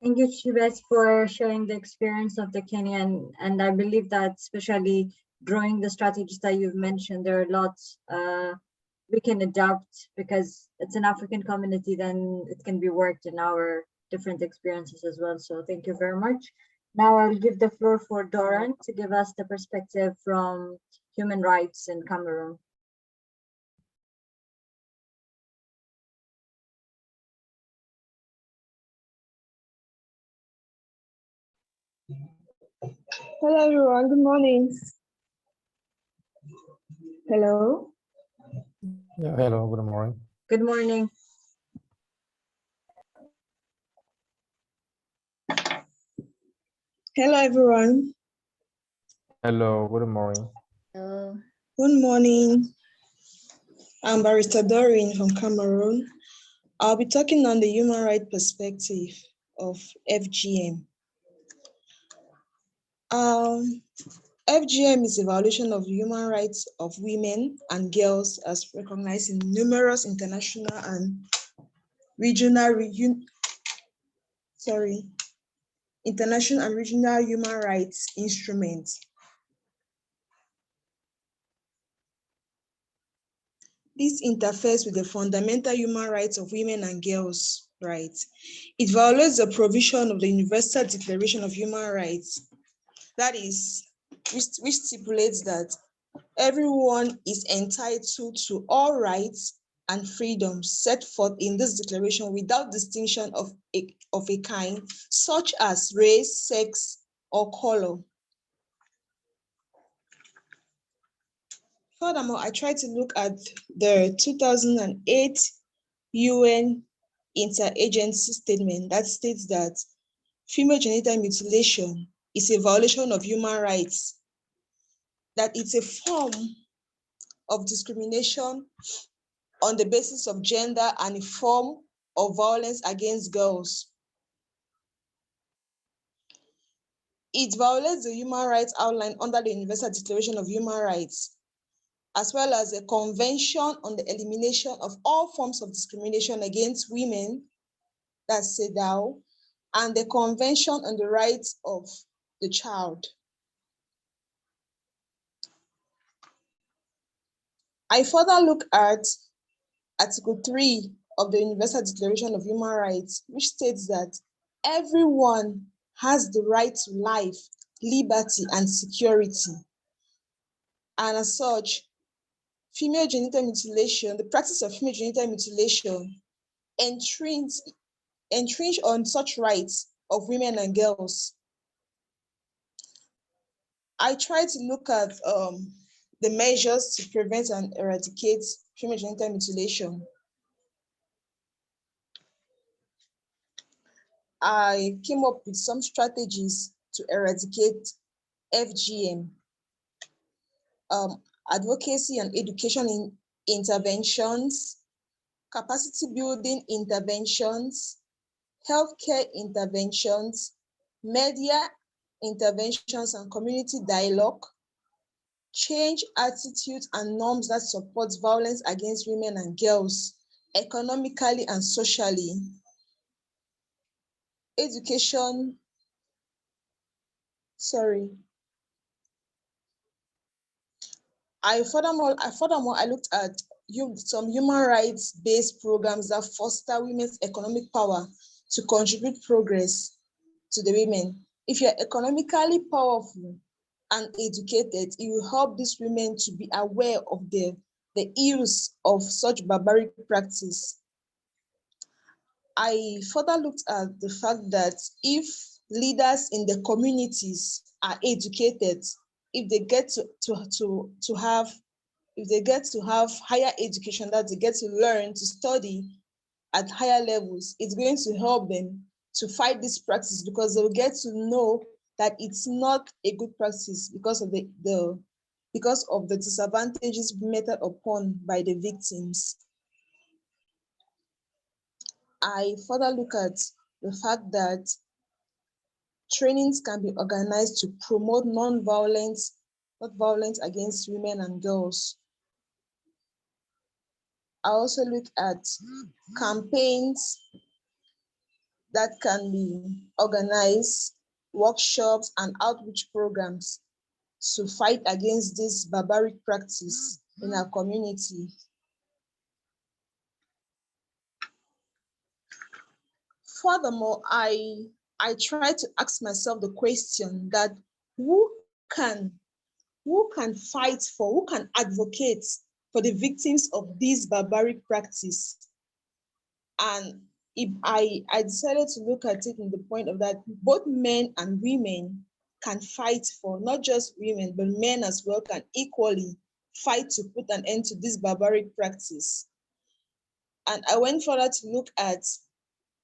Thank you, Chibet, for sharing the experience of the Kenyan. And I believe that especially drawing the strategies that you've mentioned, there are lots we can adapt because it's an African community, then it can be worked in our different experiences as well. So thank you very much. Now I'll give the floor for Doran to give us the perspective from human rights in Cameroon. Hello everyone, good morning. Hello. Yeah, hello, good morning. Good morning. Hello everyone. Hello, good morning. Good morning. I'm Barrister Doreen from Cameroon. I'll be talking on the human rights perspective of FGM. FGM is a violation of human rights of women and girls as recognized in numerous international and regional human rights instruments. This interferes with the fundamental human rights of women and girls' rights. It violates the provision of the Universal Declaration of Human Rights, that is, which stipulates that everyone is entitled to all rights and freedoms set forth in this declaration without distinction of a kind, such as race, sex, or color. Furthermore, I tried to look at the 2008 UN Interagency Statement that states that female genital mutilation is a violation of human rights, that it's a form of discrimination on the basis of gender and a form of violence against girls. It violates the human rights outlined under the Universal Declaration of Human Rights, as well as a convention on the elimination of all forms of discrimination against women, that's CEDAW, and the Convention on the Rights of the Child. I further look at Article 3 of the Universal Declaration of Human Rights, which states that everyone has the right to life, liberty, and security. And as such, female genital mutilation, the practice of female genital mutilation entrench on such rights of women and girls. I try to look at the measures to prevent and eradicate female genital mutilation. I came up with some strategies to eradicate FGM. Advocacy and education interventions, capacity building interventions, healthcare interventions, media interventions and community dialogue, change attitudes and norms that support violence against women and girls economically and socially. Education, sorry. Furthermore, I looked at some human rights-based programs that foster women's economic power to contribute progress to the women. If you're economically powerful and educated, it will help these women to be aware of the ills of such barbaric practice. I further looked at the fact that if leaders in the communities are educated, if they get to have higher education, that they get to learn to study at higher levels, it's going to help them to fight this practice, because they'll get to know that it's not a good practice because of the disadvantages meted upon by the victims. I further look at the fact that trainings can be organized to promote not violence against women and girls. I also look at campaigns that can be organized, workshops and outreach programs to fight against this barbaric practice in our community. Furthermore, I try to ask myself the question that who can fight for, who can advocate for the victims of this barbaric practice? And if I decided to look at it in the point of that both men and women can fight for, not just women, but men as well can equally fight to put an end to this barbaric practice. And I went further to look at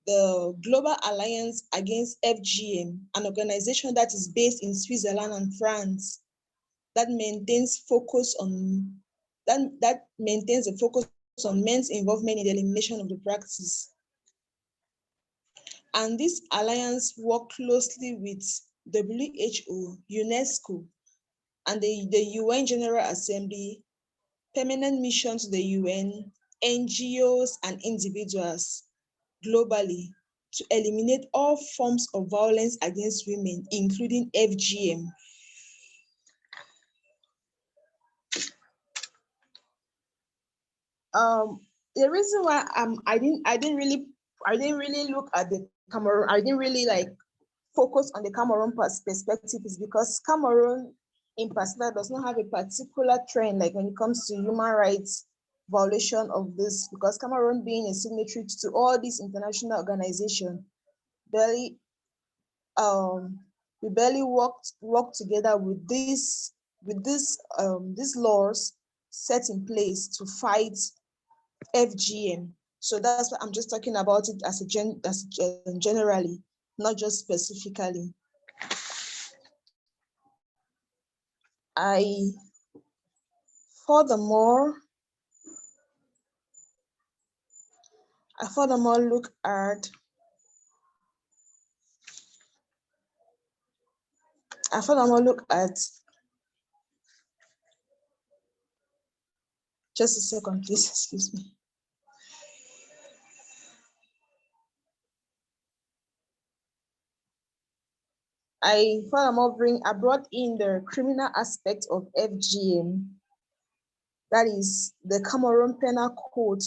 the Global Alliance Against FGM, an organization that is based in Switzerland and France, that maintains a focus on men's involvement in the elimination of the practice. And this alliance works closely with WHO, UNESCO, and the UN General Assembly, permanent mission to the UN, NGOs, and individuals globally to eliminate all forms of violence against women, including FGM. The reason why I didn't really look at the Cameroon, I didn't really focus on the Cameroon perspective is because Cameroon in particular does not have a particular trend when it comes to human rights violation of this, because Cameroon being a signatory to all these international organizations, we barely work together with these laws set in place to fight FGM. So that's why I'm just talking about it as generally, not just specifically. I furthermore look at just a second, please, excuse me. I brought in the criminal aspect of FGM, that is the Cameroon Penal Code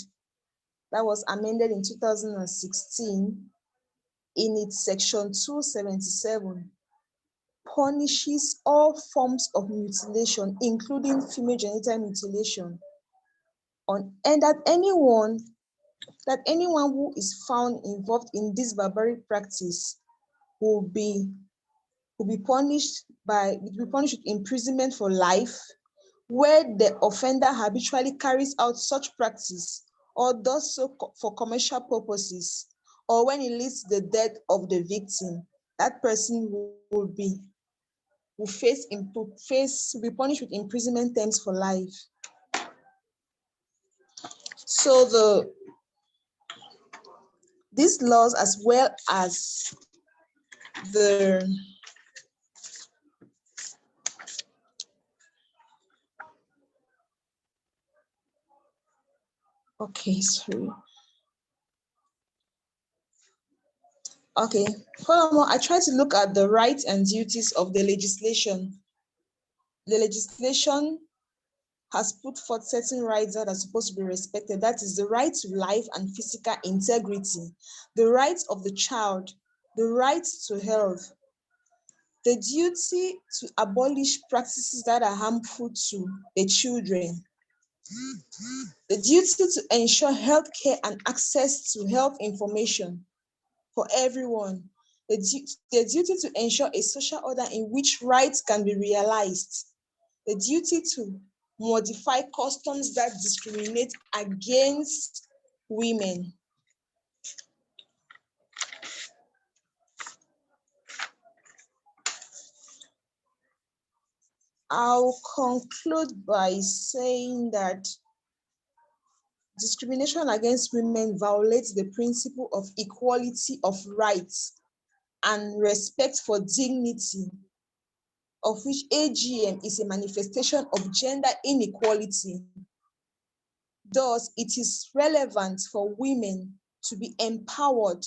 that was amended in 2016 in its section 277, punishes all forms of mutilation, including female genital mutilation, and that anyone who is found involved in this barbaric practice will be punished with imprisonment for life, where the offender habitually carries out such practice or does so for commercial purposes, or when it leads to the death of the victim. That person will be punished with imprisonment terms for life. So these laws, as well as the Okay, sorry. Okay, furthermore, I try to look at the rights and duties of the legislation. The legislation has put forth certain rights that are supposed to be respected. That is the right to life and physical integrity, the rights of the child, the right to health, the duty to abolish practices that are harmful to the children, the duty to ensure healthcare and access to health information for everyone, the duty to ensure a social order in which rights can be realized, the duty to modify customs that discriminate against women. I'll conclude by saying that discrimination against women violates the principle of equality of rights and respect for dignity, of which AGM is a manifestation of gender inequality. Thus, it is relevant for women to be empowered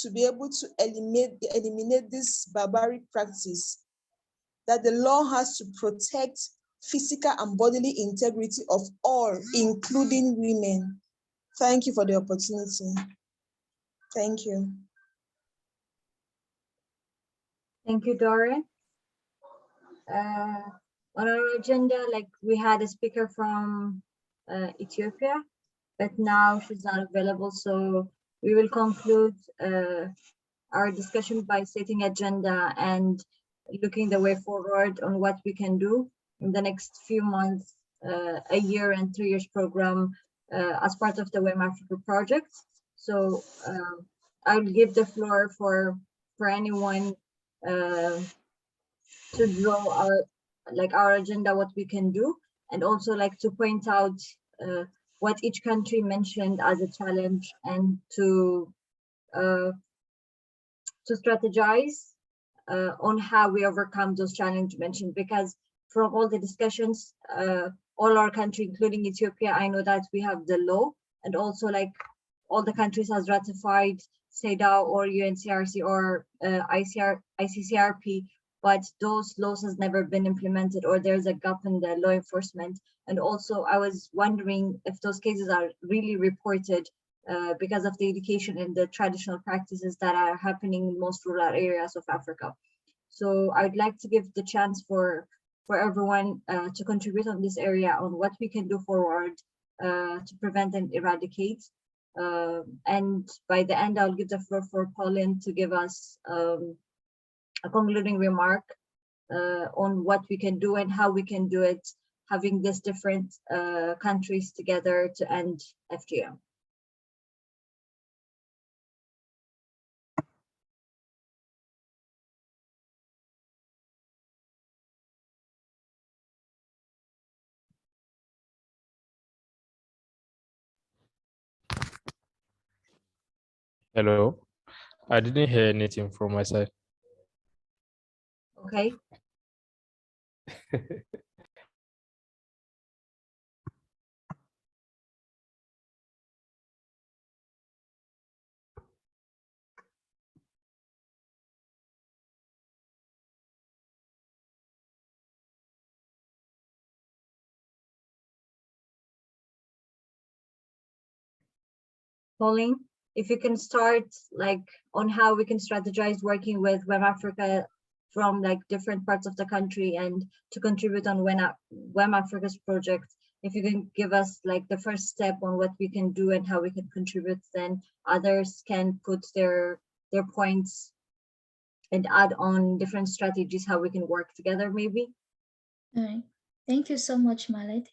to be able to eliminate this barbaric practice, that the law has to protect physical and bodily integrity of all, including women. Thank you for the opportunity. Thank you. Thank you, Doreen. On our agenda, like we had a speaker from Ethiopia, but now she's not available. So we will conclude our discussion by setting agenda and looking the way forward on what we can do in the next few months, a year and 3 years program as part of the WEM Africa project. So I'll give the floor for anyone to draw our agenda, what we can do, and also like to point out what each country mentioned as a challenge, and to strategize on how we overcome those challenges mentioned. Because from all the discussions, all our country, including Ethiopia, I know that we have the law, and also like all the countries has ratified CEDAW or UNCRC or ICCRP, but those laws has never been implemented, or there's a gap in the law enforcement. And also I was wondering if those cases are really reported because of the education and the traditional practices that are happening in most rural areas of Africa. So I'd like to give the chance for everyone to contribute on this area, on what we can do forward to prevent and eradicate. And by the end, I'll give the floor for Pauline to give us a concluding remark on what we can do and how we can do it, having these different countries together to end FGM. Hello, I didn't hear anything from my side. Okay. Pauline, if you can start like on how we can strategize working with WEM Africa from like different parts of the country and to contribute on WEM Africa's project. If you can give us like the first step on what we can do and how we can contribute, then others can put their points and add on different strategies, how we can work together maybe. All right. Thank you so much, Malet.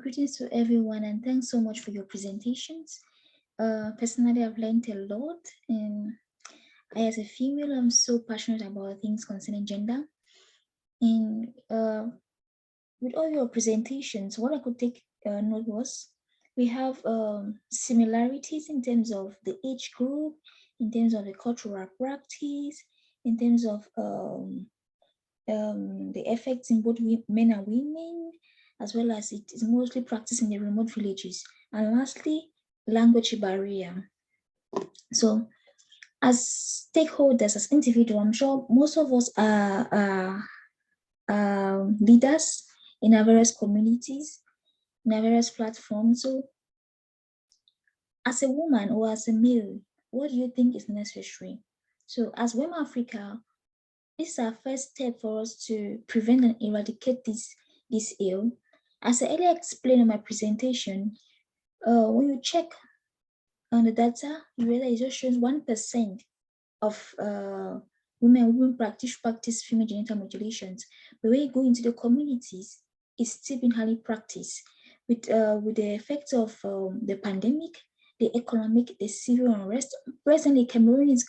Greetings to everyone, and thanks so much for your presentations. Personally, I've learned a lot, and I, as a female, I'm so passionate about things concerning gender. And with all your presentations, what I could take note was we have similarities in terms of the age group, in terms of the cultural practice, in terms of the effects in both men and women, as well as it is mostly practiced in the remote villages. And lastly, language barrier. So as stakeholders, as individuals, I'm sure most of us are leaders in our various communities, in our various platforms. So as a woman or as a male, what do you think is necessary? So as Women Africa, this is our first step for us to prevent and eradicate this ill. As I earlier explained in my presentation, when you check on the data, you realize it just shows 1% of women practice female genital mutilations. But when you go into the communities, it's still been highly practiced. With the effects of the pandemic, the economic, the civil unrest. Presently, Cameroon is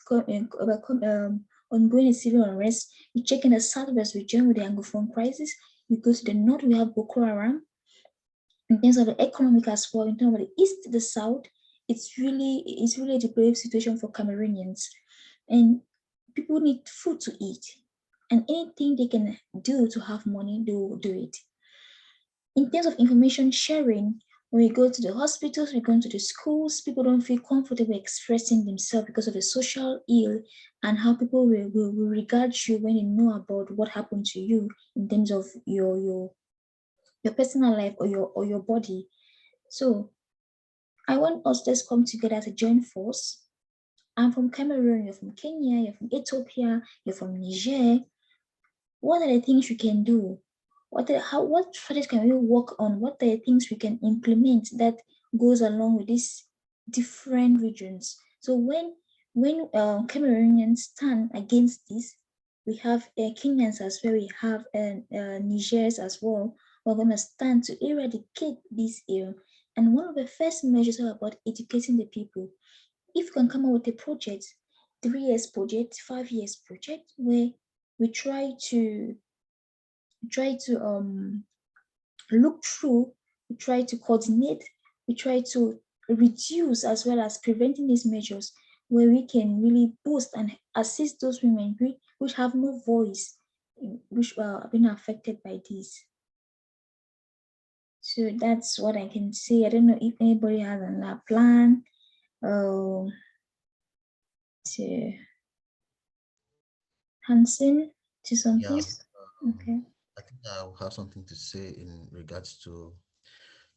ongoing civil unrest. You check in the southwest region with the Anglophone crisis. You go to the north, we have Boko Haram. In terms of the economic as well, in terms of the east, the south, it's really a deplorable situation for Cameroonians. And people need food to eat. And anything they can do to have money, they will do it. In terms of information sharing, when we go to the hospitals, we go to the schools, people don't feel comfortable expressing themselves because of the social ill and how people will regard you when they know about what happened to you in terms of your personal life or your body. So I want us to come together as a joint force. I'm from Cameroon, you're from Kenya, you're from Ethiopia, you're from Niger. What are the things you can do? What strategies can we work on? What are the things we can implement that goes along with these different regions? So when Cameroonians stand against this, we have Kenyans as well, we have Nigers as well. We're going to stand to eradicate this ill. And one of the first measures are about educating the people. If you can come up with a project, 3 years project, 5 years project, where we try to look through, we try to coordinate, we try to reduce as well as preventing these measures, where we can really boost and assist those women which have no voice, which are being affected by this. So that's what I can say. I don't know if anybody has another plan to Hansen to something. Yeah, Okay. I think I will have something to say in regards to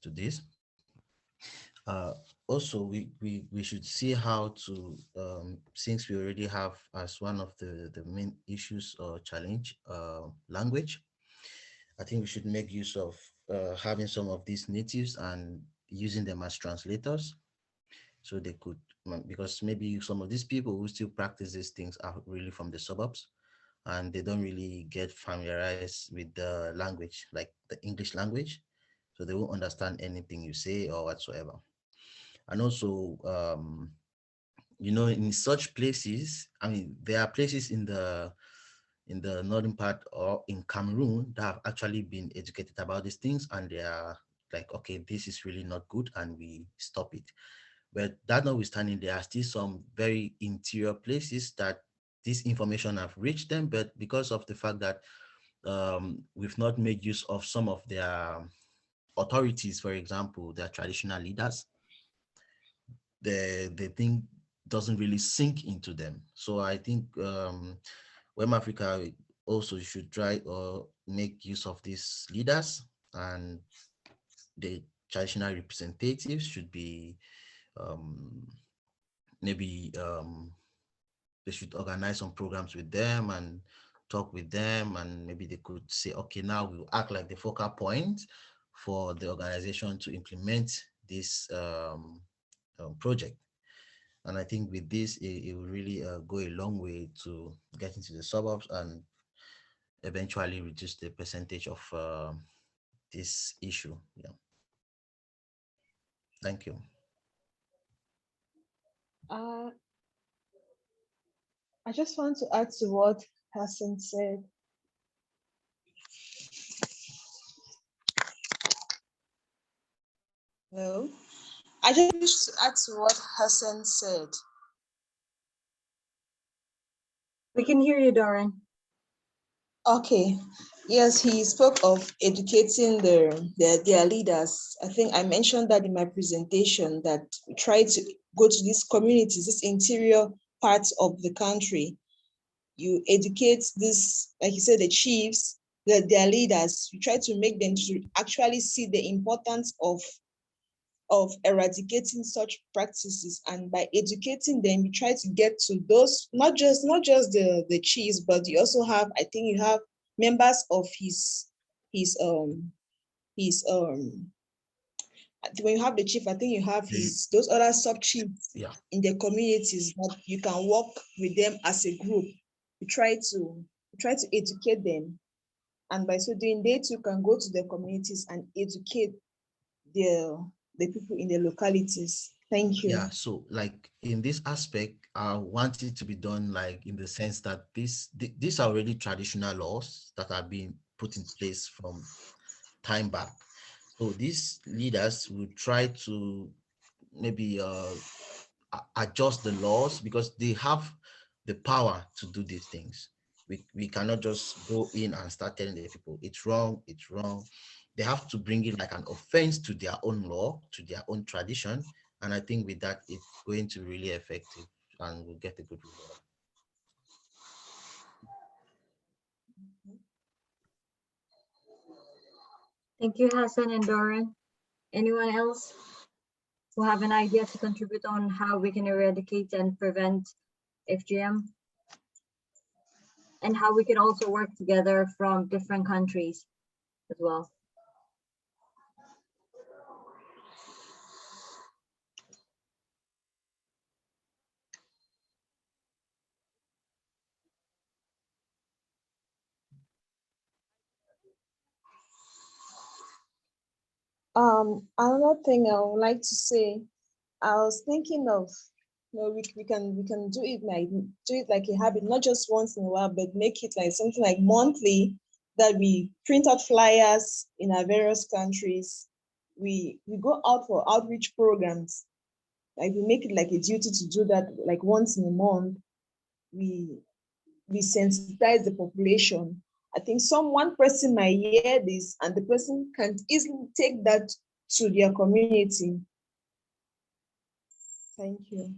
this. Also, we should see how to, since we already have as one of the main issues or challenge, language, I think we should make use of having some of these natives and using them as translators. So they could, because maybe some of these people who still practice these things are really from the suburbs and they don't really get familiarized with the language, like the English language. So they won't understand anything you say or whatsoever. And also, in such places, I mean, there are places in the northern part or in Cameroon that have actually been educated about these things, and they are like, okay, this is really not good, and we stop it. But that notwithstanding, there are still some very interior places that this information have reached them, but because of the fact that we've not made use of some of their authorities, for example, their traditional leaders, the thing doesn't really sink into them. So I think Women Africa also should try or make use of these leaders, and the traditional representatives should be maybe they should organize some programs with them and talk with them, and maybe they could say, okay, now we'll act like the focal point for the organization to implement this project. And I think with this, it will really go a long way to get into the suburbs and eventually reduce the percentage of this issue. Yeah. Thank you. I just want to add to what Hassan said. Hello? I just wish to add to what Hassan said. We can hear you, Doran. Okay. Yes, he spoke of educating their leaders. I think I mentioned that in my presentation, that we try to go to these communities, this interior parts of the country. You educate this, like you said, the chiefs, their leaders. You try to make them to actually see the importance of eradicating such practices, and by educating them you try to get to those, not just the chiefs, but you also have, I think you have members of his his when you have the chief, I think you have his those other sub chiefs Yeah. in the communities that you can work with them as a group. You try to educate them, and by so doing they too can go to the communities and educate the people in the localities. Thank you. Yeah, so like in this aspect, I want it to be done like in the sense that these are already traditional laws that are being put in place from time back. So these leaders will try to maybe adjust the laws because they have the power to do these things. We cannot just go in and start telling the people it's wrong, it's wrong. They have to bring in like an offense to their own law, to their own tradition. And I think with that, it's going to be really effective and we'll get a good result. Thank you, Hassan and Doran. Anyone else who have an idea to contribute on how we can eradicate and prevent FGM? And how we can also work together from different countries as well. Another thing I would like to say, I was thinking of, we can do it like a habit, not just once in a while, but make it like something like monthly, that we print out flyers in our various countries. We go out for outreach programs. Like we make it like a duty to do that like once in a month. We we sensitize the population. I think one person might hear this and the person can easily take that to their community. Thank you.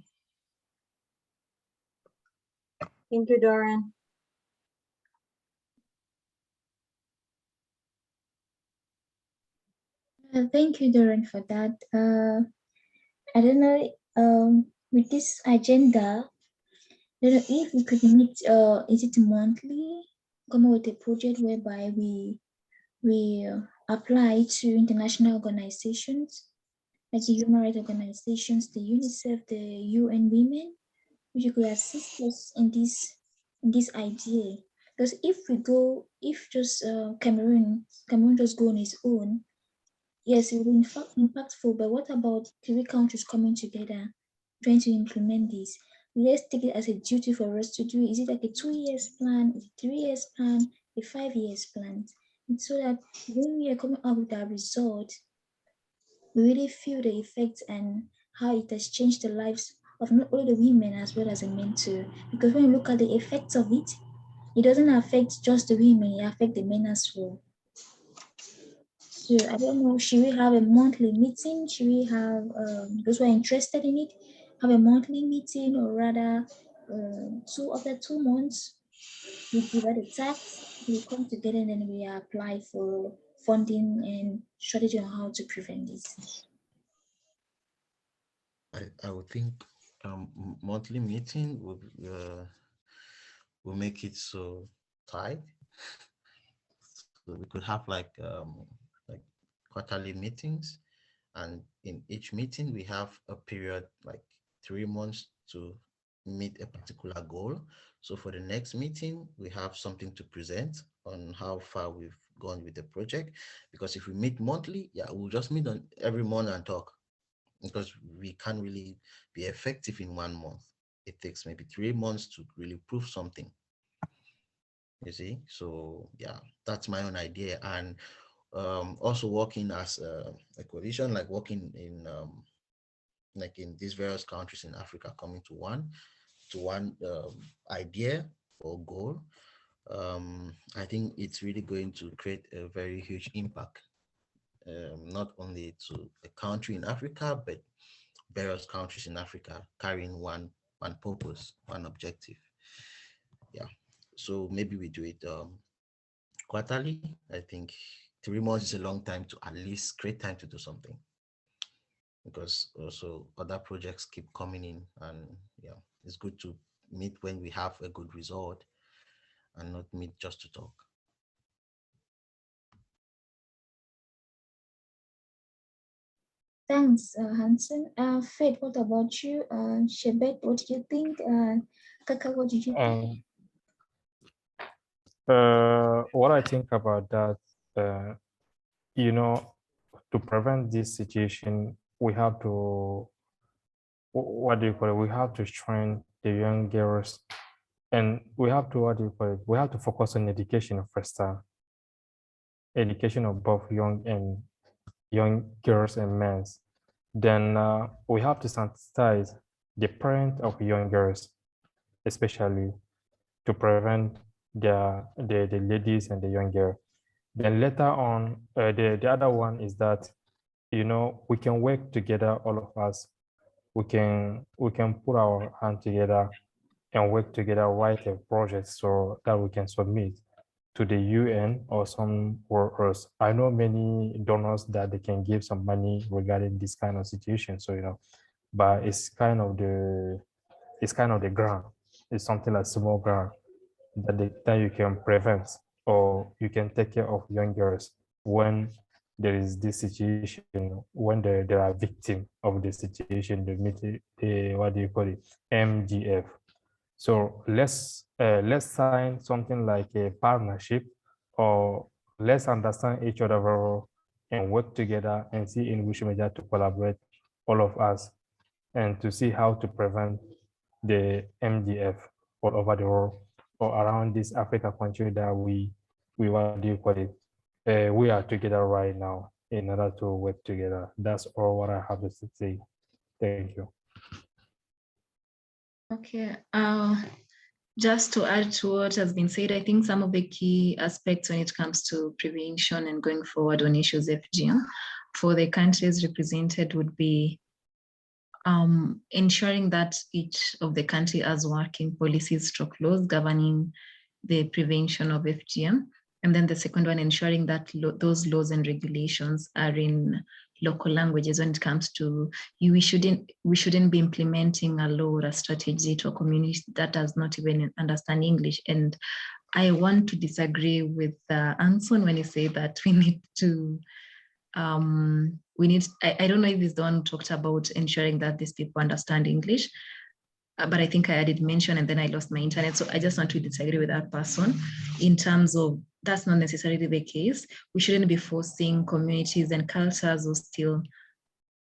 Thank you, Doran. Thank you, Doran, for that. I don't know, with this agenda, I don't know if we could meet, is it monthly, come up with a project whereby we apply to international organizations, like the human rights organizations, the UNICEF, the UN Women, which could assist us in this idea. Because if just Cameroon just go on its own, yes, it will be in fact impactful. But what about 3 countries coming together, trying to implement this? Let's take it as a duty for us to do. Is it like a 2 years plan, is it 3 years plan, a 5 years plan? And so that when we are coming up with our result, we really feel the effects and how it has changed the lives of not only the women as well as the men too. Because when you look at the effects of it, it doesn't affect just the women, it affects the men as well. So I don't know, should we have a monthly meeting? Should we have, those who are interested in it, have a monthly meeting, or rather after 2 months, we divide the tax, we come together and then we apply for funding and strategy on how to prevent this. I would think monthly meeting will make it so tight. So we could have like quarterly meetings, and in each meeting we have a period like 3 months to meet a particular goal. So for the next meeting, we have something to present on how far we've gone with the project. Because if we meet monthly, yeah, we'll just meet on every month and talk, because we can't really be effective in 1 month. It takes maybe 3 months to really prove something. You see, so yeah, that's my own idea. And also working as a coalition, like working in like in these various countries in Africa, coming to one idea or goal. I think it's really going to create a very huge impact, not only to a country in Africa, but various countries in Africa carrying one purpose, one objective. Yeah. So maybe we do it quarterly. I think 3 months is a long time to at least create time to do something, because also other projects keep coming in, and yeah, it's good to meet when we have a good result and not meet just to talk. Thanks, Hanson. Faith, what about you? Shebet, what do you think? Kaka, what did you think? What I think about that, you know, to prevent this situation, we have to, what do you call it? We have to train the young girls, and we have to, what do you call it? We have to focus on education first, education of both young girls and men. Then we have to sensitize the parents of young girls, especially to prevent the ladies and the young girl. Then later on, the other one is that, you know, we can work together, all of us. We can put our hand together and work together, write a project so that we can submit to the UN or some workers. I know many donors that they can give some money regarding this kind of situation. So, you know, but it's kind of the ground. It's something like small ground that you can prevent, or you can take care of young girls when there is this situation, when they are victim of the situation, the what do you call it, MGF. So let's sign something like a partnership, or let's understand each other very well and work together and see in which measure to collaborate, all of us, and to see how to prevent the MDF all over the world or around this Africa country that we what do you call it? We are together right now in order to work together. That's all what I have to say. Thank you. Okay. Just to add to what has been said, I think some of the key aspects when it comes to prevention and going forward on issues FGM for the countries represented would be ensuring that each of the country has working policies stroke laws governing the prevention of FGM. And then the second one, ensuring that those laws and regulations are in local languages. When it comes to we shouldn't be implementing a law or a strategy to a community that does not even understand English. And I want to disagree with Anson when he said that we need to I don't know if he's the one who talked about ensuring that these people understand English, but I think I did mention and then I lost my internet. So I just want to disagree with that person in terms of that's not necessarily the case. We shouldn't be forcing communities and cultures who still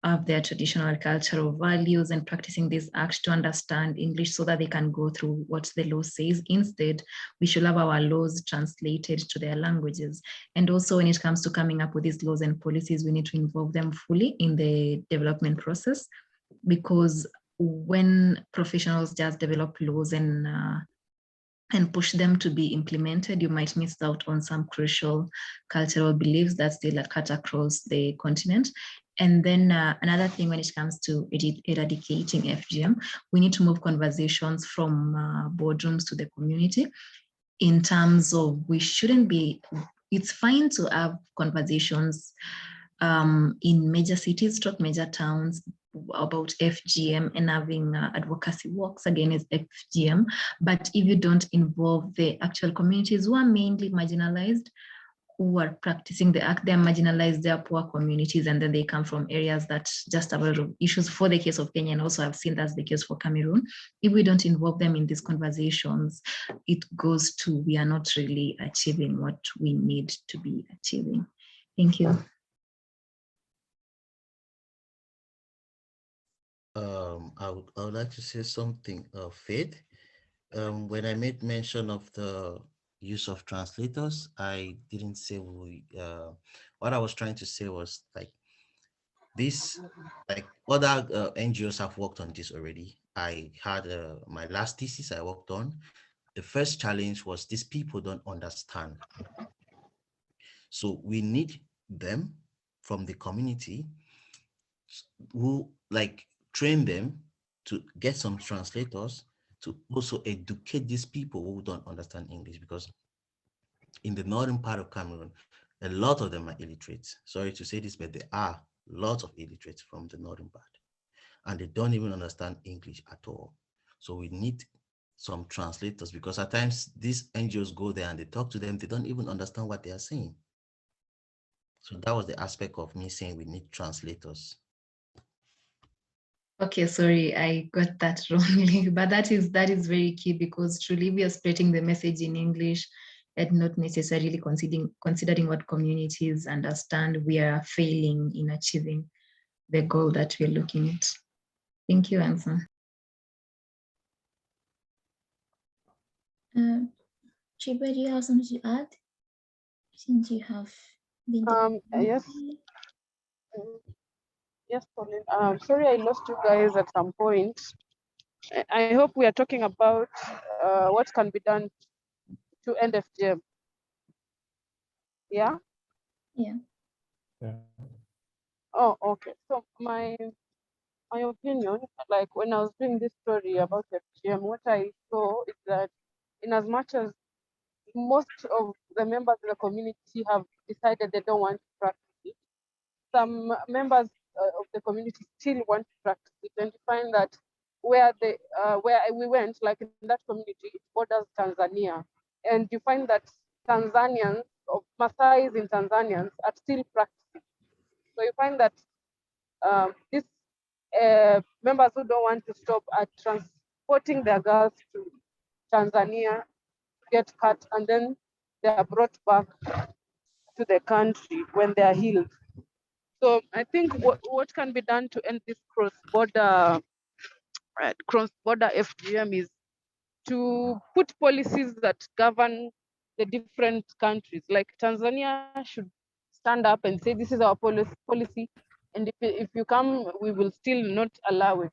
have their traditional cultural values and practicing these acts to understand English so that they can go through what the law says. Instead, we should have our laws translated to their languages. And also when it comes to coming up with these laws and policies, we need to involve them fully in the development process, because when professionals just develop laws and push them to be implemented, you might miss out on some crucial cultural beliefs that still cut across the continent. And then another thing when it comes to eradicating FGM, we need to move conversations from boardrooms to the community in terms of it's fine to have conversations in major cities, major towns about FGM and having advocacy walks against FGM. But if you don't involve the actual communities who are mainly marginalized, who are practicing the act, they're marginalized, they're poor communities, and then they come from areas that just have a lot of issues. For the case of Kenya, and also I've seen that's the case for Cameroon. If we don't involve them in these conversations, it goes to, we are not really achieving what we need to be achieving. Thank you. I would like to say something, Faith. When I made mention of the use of translators, I didn't say what I was trying to say was like this, like other NGOs have worked on this already. I had my last thesis I worked on, the first challenge was these people don't understand. So we need them from the community who like train them to get some translators to also educate these people who don't understand English, because in the northern part of Cameroon, a lot of them are illiterate. Sorry to say this, but there are lots of illiterates from the northern part, and they don't even understand English at all. So we need some translators, because at times these NGOs go there and they talk to them, they don't even understand what they are saying. So that was the aspect of me saying we need translators. Okay, sorry, I got that wrongly, but that is very key, because truly we are spreading the message in English and not necessarily considering what communities understand. We are failing in achieving the goal that we're looking at. Thank you, Anson. Chiba, do you have something to add? Since you have been Yes. Yes, Pauline. Sorry, I lost you guys at some point. I hope we are talking about what can be done to end FGM. Yeah? Yeah. Oh, okay. So my opinion, like when I was doing this story about FGM, what I saw is that in as much as most of the members of the community have decided they don't want to practice it, some members of the community still want to practice it, and you find that where we went, like in that community, it borders Tanzania, and you find that Tanzanians, of Maasais in Tanzanians, are still practicing. So you find that these members who don't want to stop are transporting their girls to Tanzania, get cut, and then they are brought back to the country when they are healed. So I think what can be done to end this cross-border FGM is to put policies that govern the different countries. Like Tanzania should stand up and say, this is our policy, and if you come, we will still not allow it.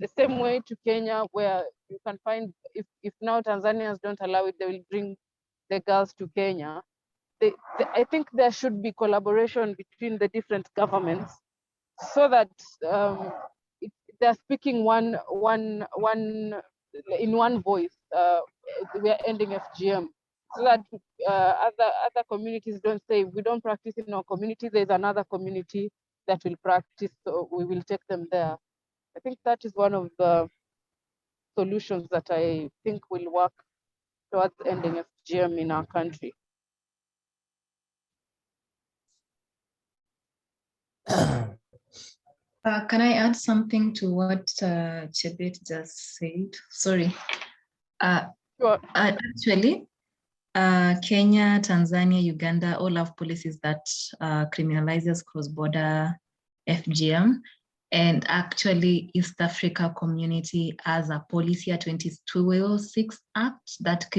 The same way to Kenya, where you can find, if now Tanzanians don't allow it, they will bring the girls to Kenya. I think there should be collaboration between the different governments, so that they're speaking in one voice. We are ending FGM, so that other communities don't say, we don't practice in our community, there's another community that will practice, so we will take them there. I think that is one of the solutions that I think will work towards ending FGM in our country. Can I add something to what Chebet just said? Sorry. Sure. Actually, Kenya, Tanzania, Uganda all have policies that criminalizes cross-border FGM. And actually, East Africa Community has a policy, a 2206 Act that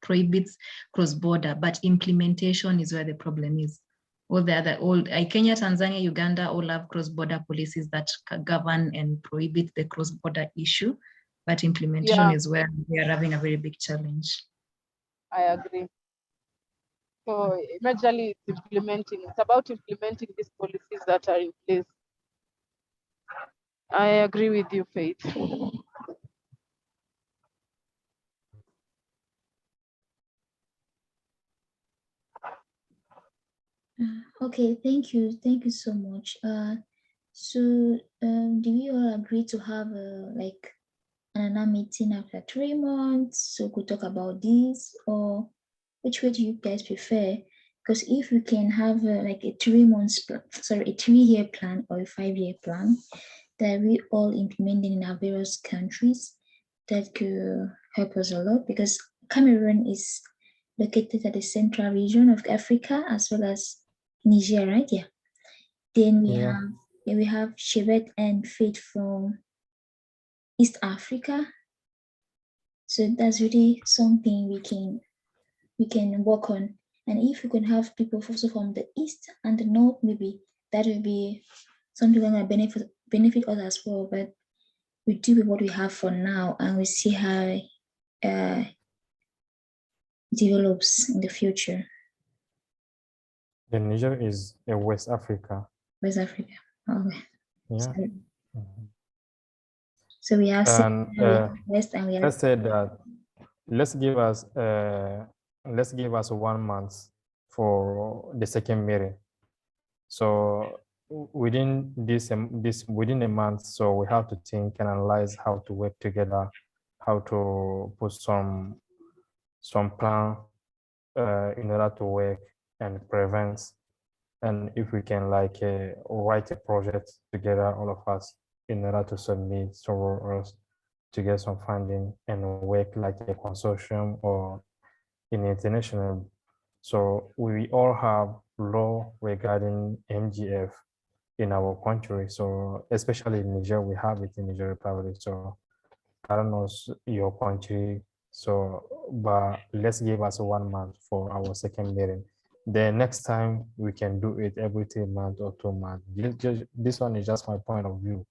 prohibits cross-border, but implementation is where the problem is. All the other, Kenya, Tanzania, Uganda all have cross-border policies that govern and prohibit the cross-border issue, but implementation is where we are having a very big challenge. I agree. So majorly it's about implementing these policies that are in place. I agree with you, Faith. Okay, thank you so much. So do we all agree to have like another meeting after 3 months so we could talk about this, or which way do you guys prefer? Because if we can have like a 3-year plan or a 5-year plan that we all implementing in our various countries, that could help us a lot, because Cameroon is located at the central region of Africa as well as Niger, right? Yeah. Then we have Chebet and Faith from East Africa. So that's really something we can work on. And if we can have people also from the East and the North, maybe that will be something that will benefit us as well. But we do with what we have for now, and we see how develops in the future? The Niger is a West Africa. West Africa. Okay. Yeah. So, Mhm. so we have And Central, we have West, and we have let's say that let's give us 1 month for the second meeting. So within within a month, so we have to think and analyze how to work together, how to put some plan in order to work and prevent, and if we can like write a project together, all of us, in order to submit somewhere else to get some funding and work like a consortium or in international. So we all have law regarding MGF in our country. So especially in Niger, we have it in Niger Republic. So I don't know your country. So, but let's give us 1 month for our second meeting. The next time we can do it every 3 months or 2 months. This one is just my point of view.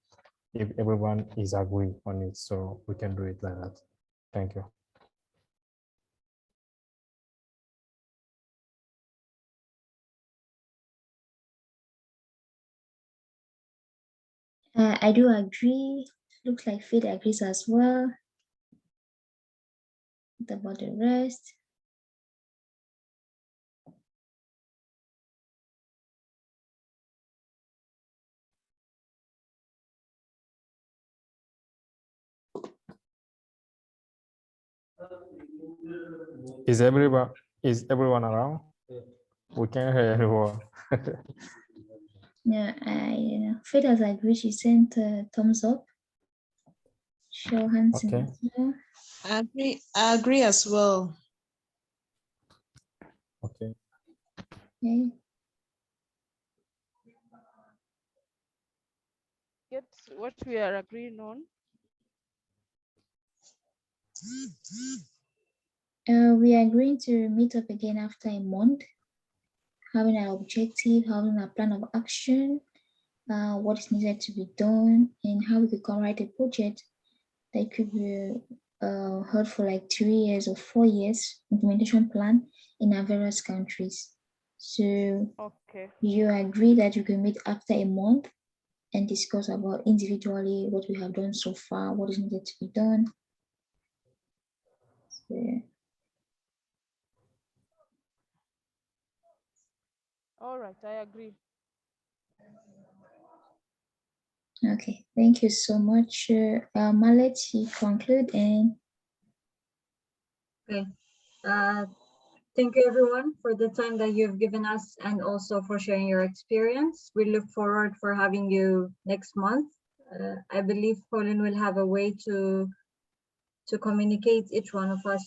If everyone is agree on it, so we can do it like that. Thank you. I do agree. Looks like Faith agrees as well. What about the rest? Is everyone around? We can't hear anyone. Yeah, Faith has agreed. She sent a thumbs up. Show hands Okay. in the air. I agree as well. Okay. Okay. Get what we are agreeing on. We are going to meet up again after a month, having an objective, having a plan of action, what is needed to be done, and how we could write a project that could be held for like 3 years or 4 years implementation plan in our various countries. So Okay. you agree that you can meet after a month and discuss about individually what we have done so far, what is needed to be done. So, All right, I agree. okay, thank you so much. Malet, you conclude and Okay. Thank you everyone for the time that you've given us and also for sharing your experience. We look forward for having you next month. I believe Pauline will have a way to communicate each one of us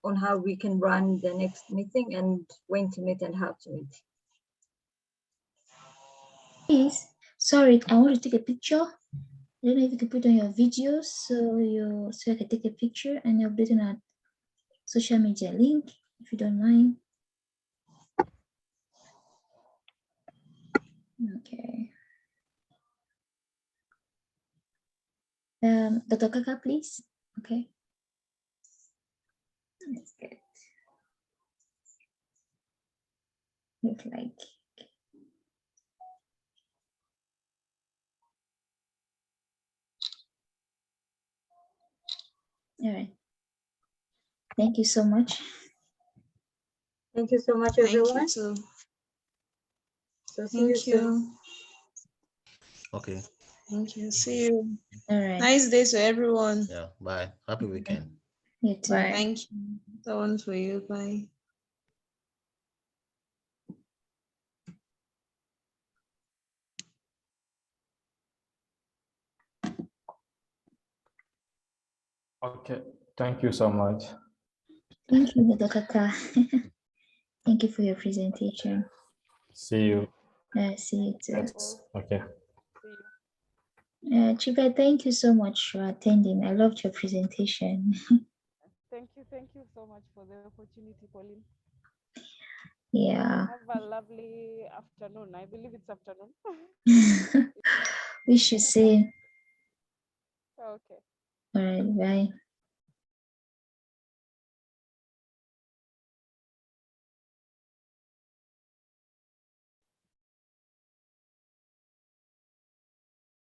on how we can run the next meeting and when to meet and how to meet. please, sorry, I want to take a picture. I don't know if you can put on your videos so I can take a picture and update on our social media link, if you don't mind. Okay. Dr. Kaka, please. Okay. That's good. Look like. All right. Thank you so much. Thank you so much, Thank everyone. you too. So see you Thank soon. you. Okay. Thank you. See you. All right. Nice day to everyone. Yeah. Bye. Happy weekend. You too. Bye. Thank you. That one for you. Bye. Okay. Thank you so much. Thank you, Dr. Kaka. Thank you for your presentation. See you. See you too. Next. Okay. See you. Chiba, thank you so much for attending. I loved your presentation. Thank you so much for the opportunity, Pauline. Yeah. Have a lovely afternoon. I believe it's afternoon. We should say. Okay. All right, bye.